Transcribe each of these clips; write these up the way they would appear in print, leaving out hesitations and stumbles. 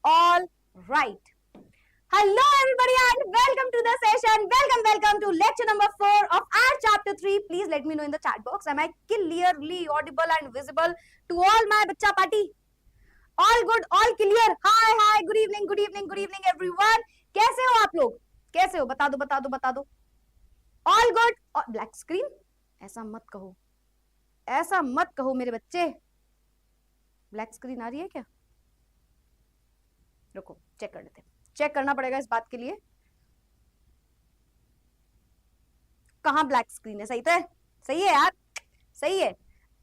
All right. Hello everybody and welcome to the session. Welcome to lecture number 4 of our chapter 3. Please let me know in the chat box. Am I clearly audible and visible to all my bacha party? All good, all clear. Hi, good evening everyone. कैसे हो आप लोग? कैसे हो? बता दो. All good. Black screen? ऐसा मत कहो मेरे बच्चे. ब्लैक स्क्रीन आ रही है क्या? रुको चेक कर लेते हैं. चेक करना पड़ेगा इस बात के लिए. कहां ब्लैक स्क्रीन है? सही तो है. सही है यार, सही है.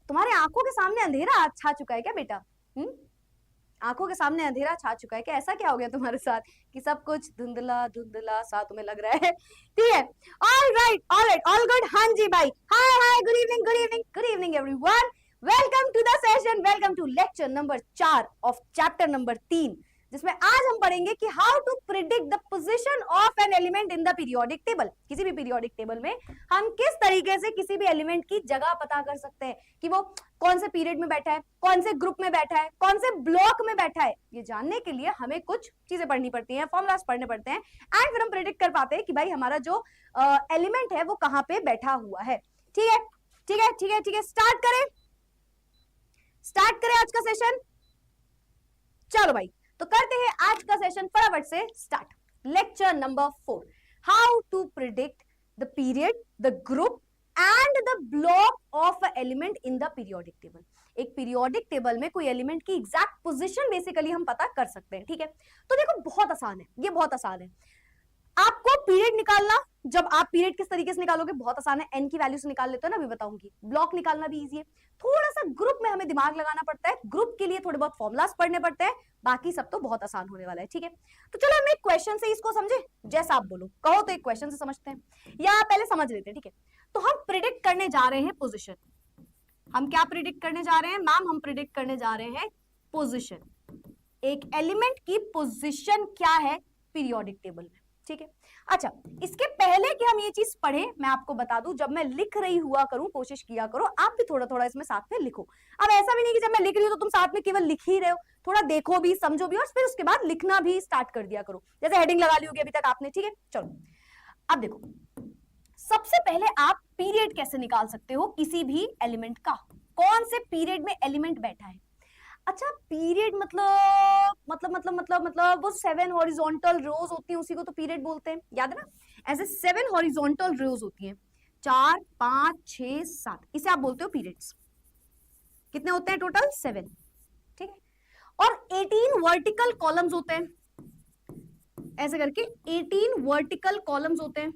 तुम्हारे आंखों के सामने अंधेरा छा चुका है क्या बेटा? आंखों के सामने अंधेरा छा चुका है क्या? ऐसा क्या हो गया तुम्हारे साथ कि सब कुछ धुंधला धुंधला सा तुम्हें लग रहा है? ठीक है. All right, all good. हाँ जी भाई. Hi good evening everyone. Welcome to the session. Welcome to lecture number 4 of chapter number 3, जिसमें आज हम पढ़ेंगे कि how to predict the position of an element in the periodic table. किसी भी पीरियोडिक टेबल में हम किस तरीके से किसी भी एलिमेंट की जगह पता कर सकते हैं कि वो कौन से पीरियड में बैठा है, कौन से ग्रुप में बैठा है, कौन से ब्लॉक में बैठा है. ये जानने के लिए हमें कुछ चीजें पढ़नी पड़ती हैं, फॉर्मूलाज पढ़ने पड़ते हैं, एंड फिर हम प्रिडिक्ट कर पाते हैं कि भाई हमारा जो एलिमेंट है वो कहां पे बैठा हुआ है. ठीक है. स्टार्ट करें आज का सेशन. चलो भाई, तो करते हैं आज का सेशन फटाफट से start. Lecture number 4, how to predict the period, the group and the block of a element in the periodic table. एक पीरियोडिक टेबल में कोई एलिमेंट की एग्जैक्ट पोजीशन बेसिकली हम पता कर सकते हैं. ठीक है, तो देखो बहुत आसान है, ये बहुत आसान है. आपको पीरियड निकालना, जब आप पीरियड किस तरीके से निकालोगे, बहुत आसान है. एन की वैल्यू से निकाल लेते हो ना, अभी बताऊंगी. ब्लॉक निकालना भी इजी है. थोड़ा सा ग्रुप में हमें दिमाग लगाना पड़ता है. ग्रुप के लिए थोड़े बहुत फॉर्मुलास पढ़ने पड़ते हैं. बाकी सब तो बहुत आसान होने वाला है. ठीक है, तो चलो हम एक क्वेश्चन से इसको समझे. जैसा आप बोलो, कहो तो एक क्वेश्चन से समझते हैं, या पहले समझ लेते हैं. ठीक है, तो हम प्रिडिक्ट करने जा रहे हैं पोजिशन. हम क्या प्रिडिक्ट करने जा रहे हैं मैम? हम प्रिडिक्ट करने जा रहे हैं पोजिशन. एक एलिमेंट की पोजिशन क्या है पीरियोडिक टेबल में. ठीक है, अच्छा, इसके पहले कि हम ये चीज पढ़े, मैं आपको बता दूं, जब मैं लिख रही हुआ करूं, कोशिश किया करो आप भी थोड़ा थोड़ा इसमें साथ में लिखो. अब ऐसा भी नहीं कि जब मैं लिख रही हूं तो तुम साथ में केवल लिख ही रहे हो. थोड़ा देखो भी, समझो भी, और फिर उसके बाद लिखना भी स्टार्ट कर दिया करो. जैसे हेडिंग लगा ली होगी अभी तक आपने. ठीक है, चलो अब देखो. सबसे पहले आप पीरियड कैसे निकाल सकते हो किसी भी एलिमेंट का. कौन से पीरियड में एलिमेंट बैठा है. अच्छा, पीरियड मतलब वो 7 हॉरिजॉन्टल रोज होती हैं, उसी को तो पीरियड बोलते हैं. याद है ना, ऐसे 7 हॉरिजॉन्टल रोज होती हैं, 4 5 6 7, इसे आप बोलते हो पीरियड्स. कितने होते हैं टोटल? 7. ठीक है, और 18 वर्टिकल कॉलम्स होते हैं. ऐसे करके 18 वर्टिकल कॉलम्स होते हैं.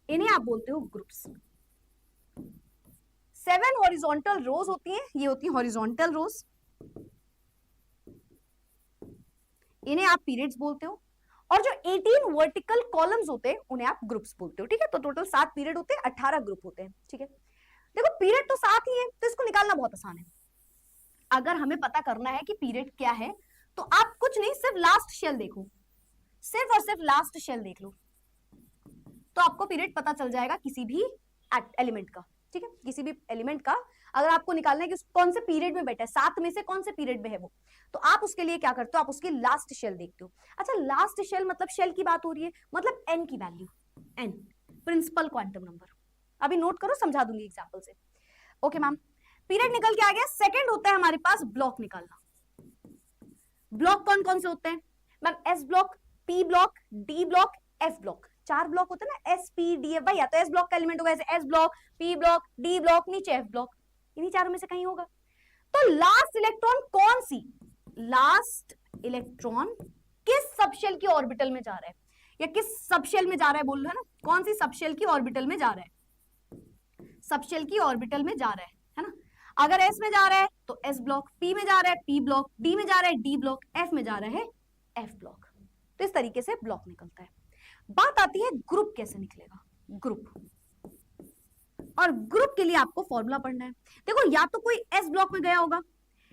इन्हें आप बोलते हो ग्रुप्स. 7 हॉरिजॉन्टल रोज होती हैं, ये होती है हॉरिजॉन्टल रोज. इन्हें आप पीरियड्स बोलते हो. और जो 18 वर्टिकल कॉलम्स होते हैं उन्हें आप ग्रुप्स बोलते हो. ठीक है, तो टोटल 7 पीरियड होते हैं, 18 ग्रुप होते हैं. ठीक है, देखो पीरियड तो 7 ही है, तो इसको निकालना बहुत आसान है. अगर हमें पता करना है कि पीरियड क्या है, तो आप कुछ नहीं, सिर्फ लास्ट शेल देखो, सिर्फ और सिर्फ लास्ट शेल देख लो, तो आपको पीरियड पता चल जाएगा किसी भी एलिमेंट का. ठीक है, किसी भी एलिमेंट का अगर आपको निकालना है कि कौन से पीरियड में बैठा है, 7 में से कौन से पीरियड में है वो, तो आप उसके लिए क्या करते हो, आप उसकी लास्ट शेल देखते हो. अच्छा, लास्ट शेल मतलब शेल की बात हो रही है, मतलब एन की value, n principal quantum number. अभी नोट करो, समझा दूंगी एग्जांपल से. ओके मैम, पीरियड निकल के आ गया. सेकंड होता है हमारे पास ब्लॉक निकालना. ब्लॉक कौन कौन से होते हैं ma'am? S block, P block, D block, F block. 4 block होते हैं ना, एस पी डी एफ. भाई या तो एस ब्लॉक का एलिमेंट होगा, S block, P block, D block, नीचे एफ ब्लॉक. इन्हीं चारों में से कहीं होगा. तो लास्ट इलेक्ट्रॉन कौन सी, लास्ट इलेक्ट्रॉन किस सबशेल की ऑर्बिटल में जा रहा है, या किस सबशेल में जा रहा है बोल रहे हैं ना, कौन सी सबशेल की ऑर्बिटल में जा रहा है, सबशेल की ऑर्बिटल में जा रहा है ना. अगर एस में जा रहा है तो एस ब्लॉक, पी में जा रहा है पी ब्लॉक, डी में जा रहा है डी ब्लॉक, एफ में जा रहा है एफ ब्लॉक. तो इस तरीके से ब्लॉक निकलता है. बात आती है ग्रुप कैसे निकलेगा. ग्रुप, और ग्रुप के लिए आपको फॉर्मूला पढ़ना है. देखो, या तो कोई एस ब्लॉक में गया होगा,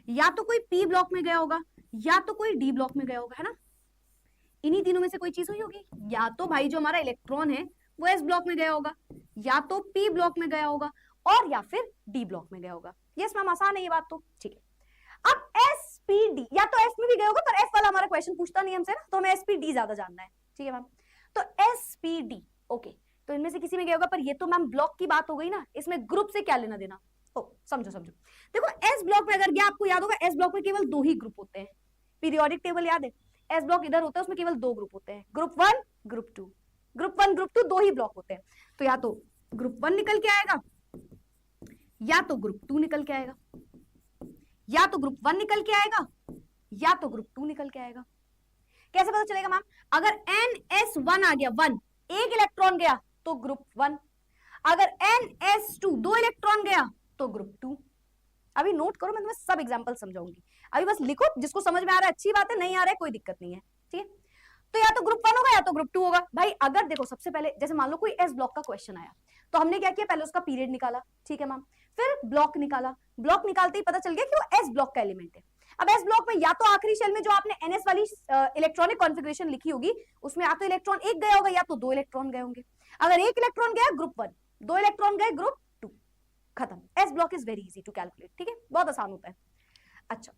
या तो कोई पी ब्लॉक में गया होगा, या तो कोई डी ब्लॉक में गया होगा, है ना. इन्हीं तीनों में से कोई चीज हुई होगी. या तो भाई जो हमारा इलेक्ट्रॉन है वो एस ब्लॉक में गया होगा, या तो पी ब्लॉक में गया होगा, और या फिर डी ब्लॉक में गया होगा. यस मैम, आसान है ये बात तो. ठीक है, अब एस एसपीडी, या तो एफ में भी गए होगा पर एफ वाला हमारा क्वेश्चन पूछता नहीं हमसे ना, तो हमें एसपीडी ज्यादा जानना है, ठीक है मैम। तो एसपीडी, ओके, तो इनमें से किसी में गया होगा, पर ये तो मैम ब्लॉक की बात हो गई ना, इसमें ग्रुप से क्या लेना देना। ओ समझो समझो, देखो एस ब्लॉक में अगर गया, आपको याद होगा एस ब्लॉक में केवल 2 ही ग्रुप होते हैं, पीरियोडिक टेबल याद है, एस ब्लॉक इधर होता है, उसमें केवल 2 ग्रुप होते हैं, ग्रुप 1 ग्रुप 2, ग्रुप 1 ग्रुप 2 2 ही ब्लॉक होते हैं। तो या तो ग्रुप 1 निकल के आएगा, या तो ग्रुप 2 निकल के आएगा, या तो ग्रुप 1 निकल के आएगा, या तो ग्रुप 2 निकल के आएगा। कैसे पता चलेगा मैम? अगर NS1 आ गया, 1 एक इलेक्ट्रॉन गया तो ग्रुप 1, अगर NS2 2 इलेक्ट्रॉन गया तो ग्रुप 2। अभी नोट करो, मैं तुम्हें सब एग्जांपल समझाऊंगी, अभी बस लिखो, जिसको समझ में आ रहा है अच्छी बात है, नहीं आ रहा है कोई दिक्कत नहीं है, ठीक है। तो या तो ग्रुप 1 होगा या तो ग्रुप 2 होगा। भाई अगर देखो सबसे पहले जैसे मान लो कोई एस ब्लॉक का क्वेश्चन आया, तो हमने क्या किया, पहले उसका पीरियड निकाला, ठीक है मैम, फिर ब्लॉक निकाला, ब्लॉक निकालते ही पता चल गया कि वो एस ब्लॉक का एलिमेंट है। अब एस ब्लॉक में या तो आखिरी शेल में जो आपने एनएस वाली इलेक्ट्रॉनिक कॉन्फ़िगरेशन लिखी होगी, उसमें या तो इलेक्ट्रॉन एक गया होगा या तो 2 इलेक्ट्रॉन गए होंगे। अगर एक इलेक्ट्रॉन गया ग्रुप 1, 2 इलेक्ट्रॉन गए ग्रुप 2, खत्म। S block is very easy to calculate, ठीक है, बहुत आसान होता है। अच्छा,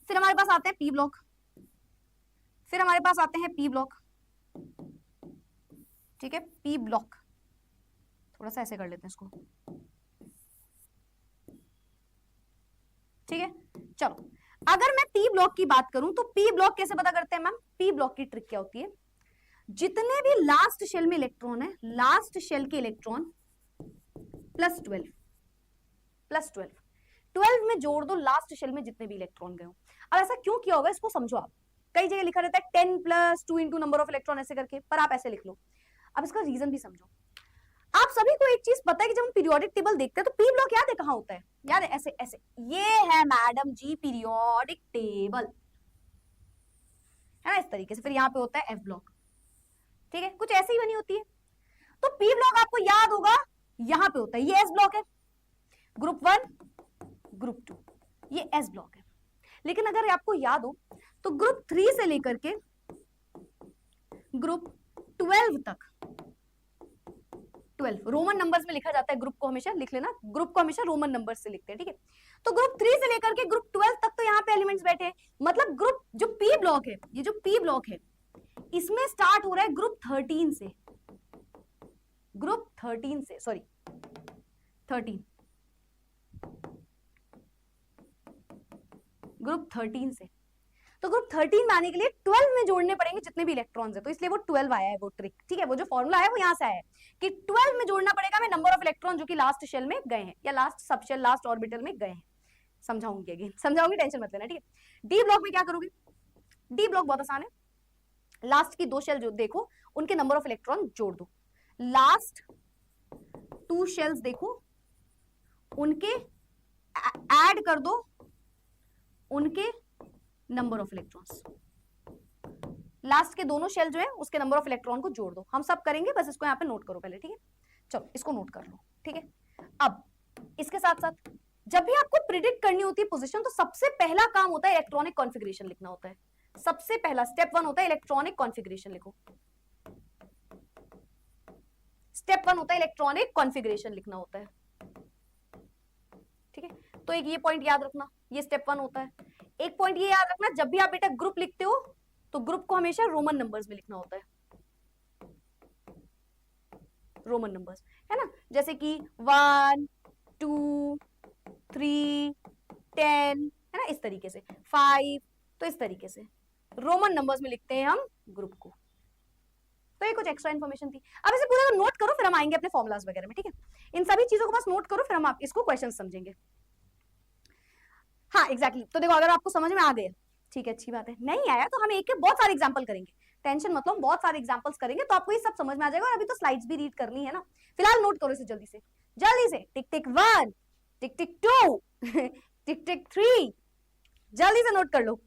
फिर हमारे पास आते हैं पी ब्लॉक, फिर हमारे पास आते हैं पी ब्लॉक, ठीक है, पी ब्लॉक, थोड़ा सा ऐसे कर लेते हैं इसको, ठीक है। चलो, अगर मैं पी ब्लॉक की बात करूं तो पी ब्लॉक कैसे पता करते हैं मैम? पी ब्लॉक की ट्रिक क्या होती है, जितने भी लास्ट शेल में इलेक्ट्रॉन है, लास्ट शेल के इलेक्ट्रॉन प्लस 12 में जोड़ दो लास्ट शेल में जितने भी इलेक्ट्रॉन गए हो। अब ऐसा क्यों किया होगा इसको समझो आप, कई जगह लिखा रहता है 10 + 2 × नंबर ऑफ इलेक्ट्रॉन ऐसे करके, पर आप ऐसे लिख लो। अब इसका रीजन भी समझो। आप सभी को एक चीज पता है कि जब हम पीरियोडिक टेबल देखते हैं तो पी ब्लॉक याद है कहां होता है? याद है, ऐसे ऐसे, ये है मैडम जी पीरियोडिक टेबल, है ना, इस तरीके से। फिर यहाँ पे होता है एफ ब्लॉक, ठीक है, कुछ ऐसे ही बनी होती है। तो पी ब्लॉक आपको याद होगा यहां पे होता है, ये एस ब्लॉक है, ग्रुप 1 ग्रुप 2, ये एस ब्लॉक है। लेकिन अगर आपको याद हो तो ग्रुप 3 से लेकर के ग्रुप 12 तक, 12 रोमन नंबर्स में लिखा जाता है, ग्रुप को हमेशा लिख लेना, ग्रुप को हमेशा रोमन नंबर्स से लिखते हैं, ठीक है। तो ग्रुप 3 से लेकर के ग्रुप 12 तक तो यहाँ पे एलिमेंट्स बैठे हैं, मतलब ग्रुप जो पी ब्लॉक है, ये जो पी ब्लॉक है, इसमें स्टार्ट हो रहा है ग्रुप 13 से, ग्रुप 13 से, सॉरी 13, ग्रुप 13 से। तो ग्रुप 13 में आने के लिए 12 में जोड़ने पड़ेंगे जितने भी इलेक्ट्रॉन्स है, तो इसलिए वो 12 आया है, वो ट्रिक, ठीक है, वो जो फॉर्मूला है वो यहां से आया है कि 12 में जोड़ना पड़ेगा हमें नंबर ऑफ इलेक्ट्रॉन जो कि लास्ट शेल में गए हैं या लास्ट सब शेल, लास्ट ऑर्बिटल में गए हैं। समझाऊंगी अगेन, समझाऊंगी, टेंशन मत लेना, ठीक है। डी ब्लॉक में क्या करोगे? डी ब्लॉक बहुत आसान है, लास्ट की 2 शेल जो देखो उनके नंबर ऑफ इलेक्ट्रॉन जोड़ दो, लास्ट 2 शेल्स देखो उनके ऐड कर दो उनके नंबर ऑफ इलेक्ट्रॉन्स, लास्ट के दोनों शेल जो है उसके नंबर ऑफ इलेक्ट्रॉन को जोड़ दो। हम सब करेंगे, बस इसको यहाँ पे नोट करो पहले, ठीक है। चलो इसको नोट कर लो, ठीक है। अब इसके साथ साथ जब भी आपको प्रिडिक्ट करनी होती है पोजीशन, तो सबसे पहला काम होता है इलेक्ट्रॉनिक कॉन्फ़िगरेशन लिखना होता है। सबसे पहला स्टेप 1 होता है इलेक्ट्रॉनिक कॉन्फ़िगरेशन लिखो, स्टेप 1 होता है इलेक्ट्रॉनिक कॉन्फ़िगरेशन लिखना होता है, ठीक है। तो एक ये पॉइंट याद रखना, ये स्टेप 1 होता है। एक पॉइंट ये याद रखना, जब भी आप बेटा ग्रुप लिखते हो तो ग्रुप को हमेशा रोमन नंबर्स में लिखना होता है, रोमन नंबर्स, है ना, जैसे कि 1 2 3 10, है ना, इस तरीके से 5, तो इस तरीके से रोमन नंबर्स में लिखते हैं हम ग्रुप को। तो ये कुछ एक्स्ट्रा इन्फॉर्मेशन थी। अब इसे पूरा नोट करो, फिर हम आएंगे अपने फॉर्मुलाज वगैरह में, ठीक है। इन सभी चीजों को बस नोट करो, फिर हम आप इसको क्वेश्चन समझेंगे। हाँ एग्जैक्टली, तो देखो अगर आपको समझ में आ गया, ठीक है, अच्छी बात है। नहीं आया तो हम एक के बहुत सारे एग्जांपल करेंगे, टेंशन मत लो, बहुत सारे एग्जांपल्स करेंगे तो आपको ये सब समझ में आ जाएगा। और अभी तो स्लाइड्स भी रीड करनी है ना, फिलहाल नोट करो इसे जल्दी से, जल्दी से। टिक टिक 1, टिक टिक 2, टिक टिक 3, जल्दी से नोट कर लो।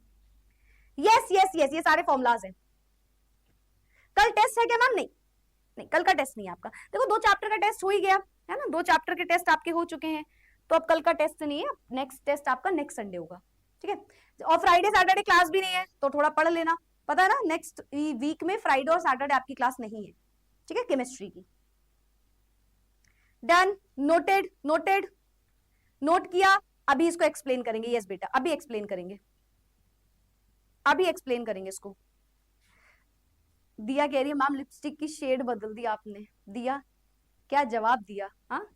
यस यस यस, ये सारे फॉर्मुलाज हैं। कल टेस्ट है क्या मैम? नहीं नहीं, कल का टेस्ट नहीं है आपका। देखो 2 चैप्टर का टेस्ट हो ही गया है ना, 2 चैप्टर के टेस्ट आपके हो चुके हैं, तो अब कल का टेस्ट नहीं है, नेक्स्ट टेस्ट आपका नेक्स्ट संडे होगा, ठीक है। और फ्राइडे सैटरडे क्लास भी नहीं है, तो थोड़ा पढ़ लेना, पता है ना, नेक्स्ट वीक में फ्राइडे और सैटरडे आपकी क्लास नहीं है, ठीक है, केमिस्ट्री की। डन, नोटेड, नोटेड, नोट किया। अभी इसको एक्सप्लेन करेंगे, यस बेटा अभी एक्सप्लेन करेंगे। अभी एक्सप्लेन करेंगे इसको। दिया कह रही है मैम लिपस्टिक की शेड बदल दी आपने। दिया क्या जवाब दिया? हाँ,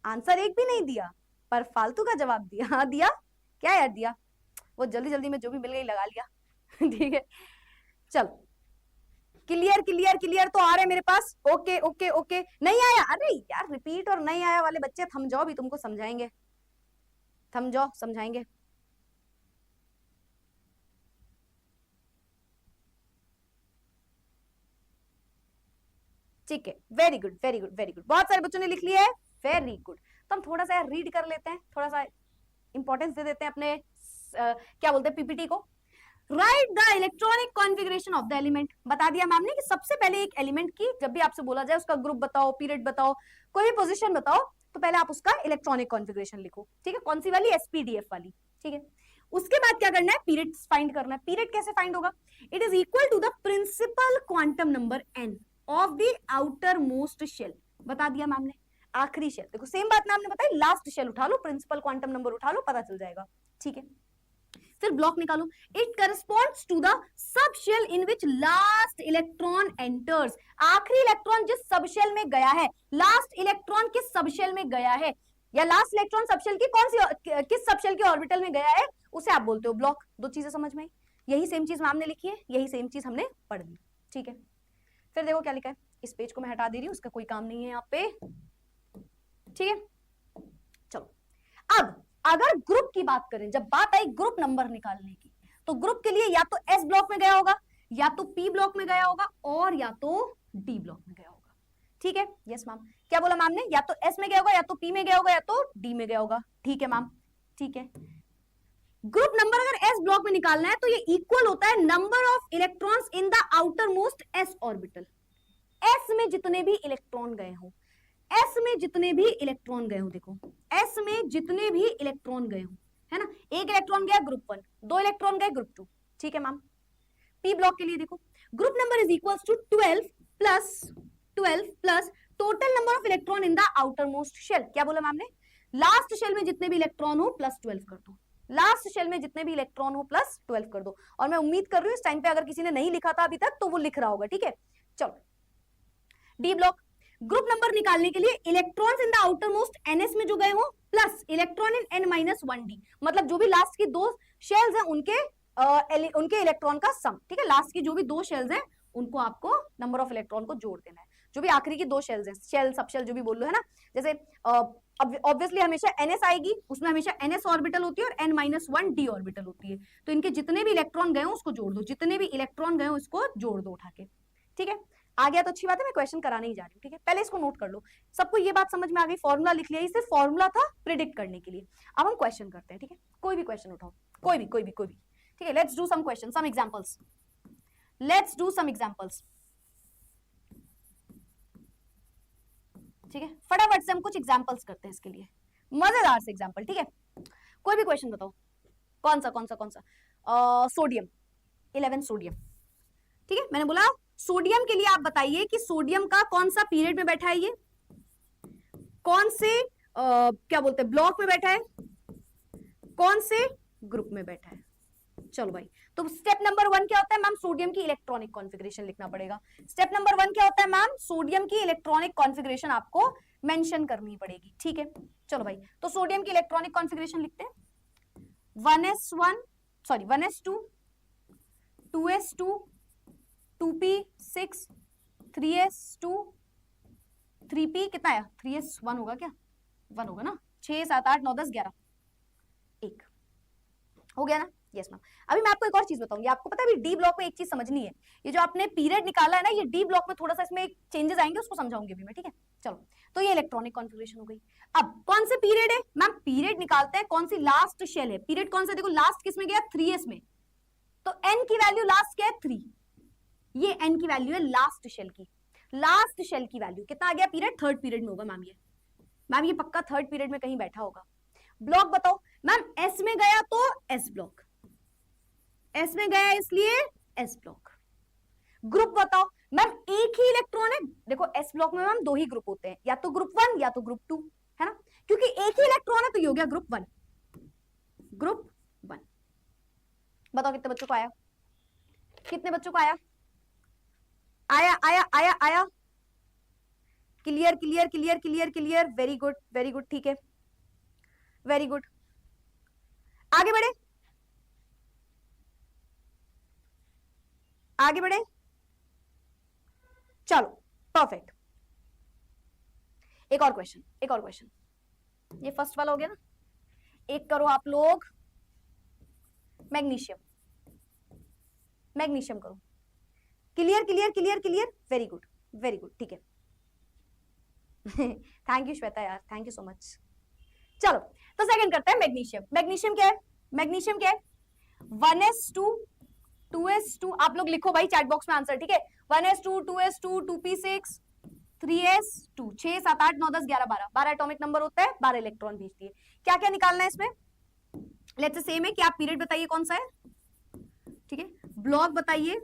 आंसर एक भी नहीं दिया पर फालतू का जवाब दिया। हाँ दिया क्या यार, दिया वो जल्दी जल्दी में जो भी मिल गई लगा लिया। ठीक है चलो, क्लियर क्लियर क्लियर तो आ रहे मेरे पास। ओके ओके ओके, नहीं आया? अरे यार रिपीट और नहीं आया वाले बच्चे थम जाओ, भी तुमको समझाएंगे, थम जाओ समझाएंगे। ठीक है, very good very good very good, बहुत सारे बच्चों ने लिख लिया है, वेरी गुड। तो हम थोड़ा सा रीड कर लेते हैं, थोड़ा सा इंपॉर्टेंस दे देते हैं अपने क्या बोलते हैं पीपीटी को। Right the electronic configuration of the element. बता दिया मैम ने कि सबसे पहले एक एलिमेंट की जब भी आपसे बोला जाए उसका ग्रुप बताओ, पीरियड बताओ, कोई भी पोजीशन बताओ, तो पहले आप उसका इलेक्ट्रॉनिक कॉन्फ़िगरेशन लिखो। ठीक है, कौन सी वाली? एसपीडीएफ वाली। ठीक है, उसके बाद क्या करना है? पीरियड फाइंड करना है। पीरियड कैसे फाइंड होगा? It is equal to the principal quantum number n of the outermost shell. बता दिया मैम ने, आखिरी शेल। देखो सेम बात मैम ने बताई, लास्ट शेल उठा लो, प्रिंसिपल क्वांटम नंबर उठा लो, पता चल जाएगा। ठीक है, फिर ब्लॉक निकालो। It corresponds to the subshell in which last electron enters. आखिरी इलेक्ट्रॉन जिस सब शेल में गया है, लास्ट इलेक्ट्रॉन किस सब शेल में गया है, या लास्ट इलेक्ट्रॉन सब शेल की कौन सी किस सब शेल के ऑर्बिटल में गया है, उसे आप बोलते हो ब्लॉक। दो चीजें समझ में आई, यही सेम चीज मैम ने लिखी है, यही सेम चीज हमने पढ़ ली। ठीक है, फिर देखो क्या लिखा है, इस पेज को मैं हटा दे रही हूं, उसका कोई काम नहीं है यहाँ पे। ठीक है, चलो अब अगर ग्रुप की बात करें, जब बात आई ग्रुप नंबर निकालने की, तो ग्रुप के लिए या तो एस ब्लॉक में गया होगा, या तो पी ब्लॉक में गया होगा, और या तो डी ब्लॉक में गया होगा। ठीक है, यस मैम। क्या बोला मैम ने? या तो एस में गया होगा, या तो पी में गया होगा, या तो डी में गया होगा। ठीक है मैम, ठीक है। ग्रुप नंबर अगर एस ब्लॉक में निकालना है तो ये इक्वल होता है number of electrons in the outer most S orbital. S में जितने भी इलेक्ट्रॉन गए हों, एस में जितने भी इलेक्ट्रॉन गए हो, देखो एस में जितने भी इलेक्ट्रॉन गए हो, है ना, एक इलेक्ट्रॉन गया ग्रुप 1, दो इलेक्ट्रॉन गए ग्रुप 2। ठीक है मैम। पी ब्लॉक के लिए देखो, group number is equals to 12 plus total number of electron in the outermost shell. क्या बोला मैम ने? लास्ट शेल में जितने भी इलेक्ट्रॉन हो प्लस 12 कर दो, लास्ट शेल में जितने भी इलेक्ट्रॉन हो प्लस 12 कर दो। और मैं उम्मीद कर रही हूँ इस टाइम पे अगर किसी ने नहीं लिखा था अभी तक तो वो लिख रहा होगा। ठीक है, चलो डी ब्लॉक, ग्रुप नंबर निकालने के लिए electrons in the outer most NS में जो गए हो plus electron in an minus 1d, मतलब जो भी लास्ट की दो शेल्स हैं उनके इलेक्ट्रॉन का सम। ठीक है, लास्ट की जो भी दो शेल्स हैं उनको आपको नंबर ऑफ इलेक्ट्रॉन को जोड़ देना है। जो भी आखिरी की दो शेल्स हैं, शेल सब शेल जो भी बोल लो, है ना, जैसे ऑब्वियसली हमेशा एनएस आएगी, उसमें हमेशा एनएस ऑर्बिटल होती है और एन माइनस 1d ऑर्बिटल होती है। तो इनके जितने भी इलेक्ट्रॉन गए हो उसको जोड़ दो, जितने भी इलेक्ट्रॉन गए हो उसको जोड़ दो उठा के। ठीक है, आ गया तो अच्छी बात है, मैं क्वेश्चन कराने ही जा रही हूँ। ठीक है, पहले इसको नोट कर लो, सबको ये बात समझ में आ गई। फॉर्मूला लिख लिया, इसे फॉर्मूला था प्रिडिक्ट करने के लिए। अब हम क्वेश्चन करते हैं। ठीक है, कोई भी क्वेश्चन उठाओ, कोई भी कोई भी कोई भी। ठीक है, let's do some question, some examples, let's do some examples. ठीक है, फटाफट से हम कुछ एग्जांपल्स करते हैं इसके लिए, मजेदार से एग्जांपल। ठीक है, कोई भी क्वेश्चन बताओ, कौन सा कौन सा कौन सा? Sodium, 11 sodium. ठीक है, मैंने बोला सोडियम के लिए आप बताइए कि सोडियम का कौन सा पीरियड में बैठा है, ये कौन से क्या बोलते हैं ब्लॉक में बैठा है, कौन से ग्रुप में बैठा है। चलो भाई, तो स्टेप नंबर 1 क्या होता है मैम? सोडियम की इलेक्ट्रॉनिक कॉन्फ़िगरेशन लिखना पड़ेगा। स्टेप नंबर 1 क्या होता है मैम? सोडियम की इलेक्ट्रॉनिक कॉन्फ़िगरेशन आपको मेंशन करनी पड़ेगी। ठीक है, चलो भाई, तो सोडियम की इलेक्ट्रॉनिक कॉन्फ़िगरेशन लिखते हैं। 1s1 sorry 1s2 2s2 2p6 3s2 3p कितना आया? 3s1 होगा क्या? 1 होगा ना। 6 7 8 9 10 11 1 हो गया ना। Yes ma'am. अभी मैं आपको एक और चीज बताऊंगी, आपको पता है अभी डी ब्लॉक में एक चीज समझनी है, ये जो आपने पीरियड निकाला है ना, ये डी ब्लॉक में थोड़ा सा इसमें चेंजेस आएंगे, उसको समझाऊंगी अभी मैं। ठीक है, चलो, तो ये इलेक्ट्रॉनिक कॉन्फ़िगरेशन हो गई। अब कौन से पीरियड है मैम? पीरियड निकालते हैं कौन सी लास्ट शेल है, पीरियड कौन सा? देखो लास्ट किस में गया? 3s में, तो n की वैल्यू लास्ट क्या है? 3। ये n की वैल्यू है लास्ट शेल की। लास्ट शेल की वैल्यू कितना आ गया? पीरियड थर्ड पीरियड में होगा मैम। ये मैम ये पक्का थर्ड पीरियड में कहीं बैठा होगा। ब्लॉक बताओ मैम, एस में गया तो एस ब्लॉक, एस में गया इसलिए एस ब्लॉक। ग्रुप बताओ मैम, एक ही इलेक्ट्रॉन है, देखो एस ब्लॉक में मैम दो ही ग्रुप होते हैं, या तो ग्रुप 1 या तो ग्रुप 2, है ना, क्योंकि एक ही इलेक्ट्रॉन है तो ये हो गया ग्रुप 1। ग्रुप 1 बताओ कितने बच्चों को आया? कितने बच्चों को आया? आया आया आया आया? Clear clear clear clear clear, very good very good, ठीक है, वेरी गुड। आगे बढ़े, आगे बढ़े, चलो परफेक्ट। एक और क्वेश्चन, एक और क्वेश्चन, ये फर्स्ट वाला हो गया ना। एक करो आप लोग मैग्नीशियम, मैग्नीशियम करो। Clear clear clear clear, very good very good, ठीक है। थैंक यू श्वेता यार, थैंक यू सो मच। चलो तो सेकंड करते हैं मैग्नीशियम। मैग्नीशियम क्या है? मैग्नीशियम क्या है? 1s2 2s2, आप लोग लिखो भाई चैट बॉक्स में आंसर, ठीक है। 1s2 2s2 2p6 3s2, 6 7 8 9 10 11 12, 12 atomic number होता है, 12 इलेक्ट्रॉन भेजती है। क्या क्या निकालना है इसमें? लेट्स से सेम है कि आप पीरियड बताइए कौन सा है, ठीक है, ब्लॉक बताइए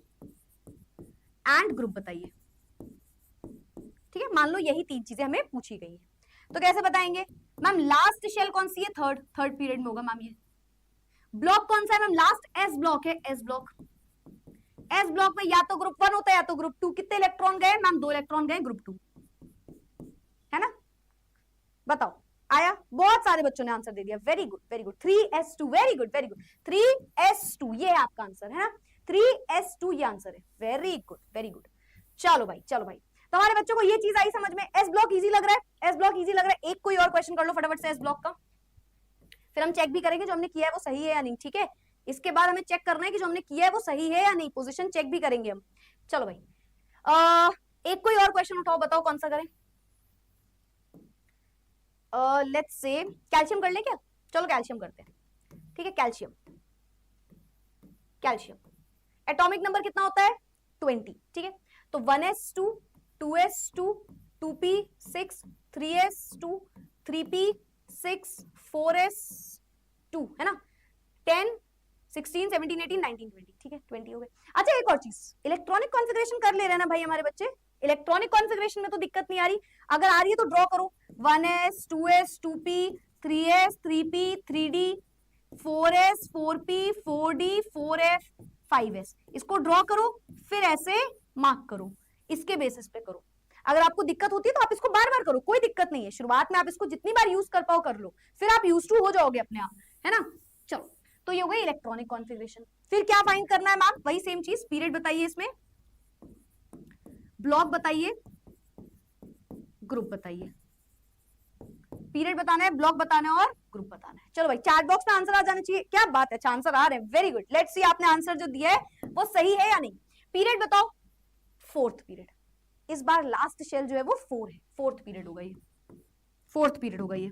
एंड ग्रुप बताइए, ठीक है। मान लो यही तीन चीजें हमें पूछी गई है, तो कैसे बताएंगे? मैम लास्ट शेल कौन सी है? थर्ड, थर्ड पीरियड में होगा मैम ये। ब्लॉक कौन सा है मैम? लास्ट एस ब्लॉक है, एस ब्लॉक। एस ब्लॉक में या तो ग्रुप 1 होता है या तो ग्रुप 2। कितने इलेक्ट्रॉन गए मैम? 2 इलेक्ट्रॉन गए ग्रुप 2, है ना। बताओ आया? बहुत सारे बच्चों ने आंसर दे दिया, very good very good. 3s2, very good very good, 3s2 ये है आपका आंसर, है ना। 3s2 ये आंसर है, वेरी गुड वेरी गुड। चलो भाई, चलो भाई, तो हमारे बच्चों को ये चीज आई समझ में? एस ब्लॉक इजी लग रहा है? एस ब्लॉक इजी लग रहा है? एक कोई और क्वेश्चन कर लो फटाफट से एस ब्लॉक का, फिर हम चेक भी करेंगे जो हमने किया है वो सही है या नहीं, ठीक है। इसके बाद हमें चेक करना है कि जो हमने किया है वो सही है या नहीं, पोजीशन चेक भी करेंगे हम। चलो भाई, एक कोई और क्वेश्चन उठाओ, बताओ कौन सा करें। लेट्स से कैल्शियम कर ले क्या? चलो कैल्शियम करते हैं, ठीक है। कैल्शियम, कैल्शियम एटॉमिक नंबर कितना होता है? 20, ठीक है। तो 1s2 2s2 2p6 3s2 3p6 4s2, है ना। 10 16 17 18 19 20, ठीक है, 20 हो गए। अच्छा एक और चीज, इलेक्ट्रॉनिक कॉन्फ़िगरेशन कर ले रहे हैं ना भाई हमारे बच्चे। इलेक्ट्रॉनिक कॉन्फ़िगरेशन में तो दिक्कत नहीं आ रही, अगर आ रही है तो ड्रॉ करो। 1s 2s 2p 3s 3p 3d 4s 4p 4d 4f 5s, इसको ड्रॉ करो, फिर ऐसे मार्क करो, इसके बेसिस पे करो। अगर आपको दिक्कत होती है तो आप इसको बार बार करो, कोई दिक्कत नहीं है। शुरुआत में आप इसको जितनी बार यूज कर पाओ कर लो, फिर आप यूज टू हो जाओगे अपने आप, है ना। चलो तो ये हो गई इलेक्ट्रॉनिक कॉन्फ़िगरेशन। फिर क्या फाइंड करना है मैम? वही सेम चीज, पीरियड बताइए, इसमें ब्लॉक बताइए, ग्रुप बताइए। पीरियड बताना है, ब्लॉक बताना है और ग्रुप बताना है। चलो भाई चैट बॉक्स में आंसर आ जाना चाहिए, क्या बात है, अच्छा आंसर आ रहे हैं, वेरी गुड। लेट्स सी आपने आंसर जो दिया है वो सही है या नहीं। पीरियड बताओ, फोर्थ पीरियड। इस बार लास्ट शेल जो है वो 4 है, फोर्थ पीरियड होगा ये, फोर्थ पीरियड होगा ये,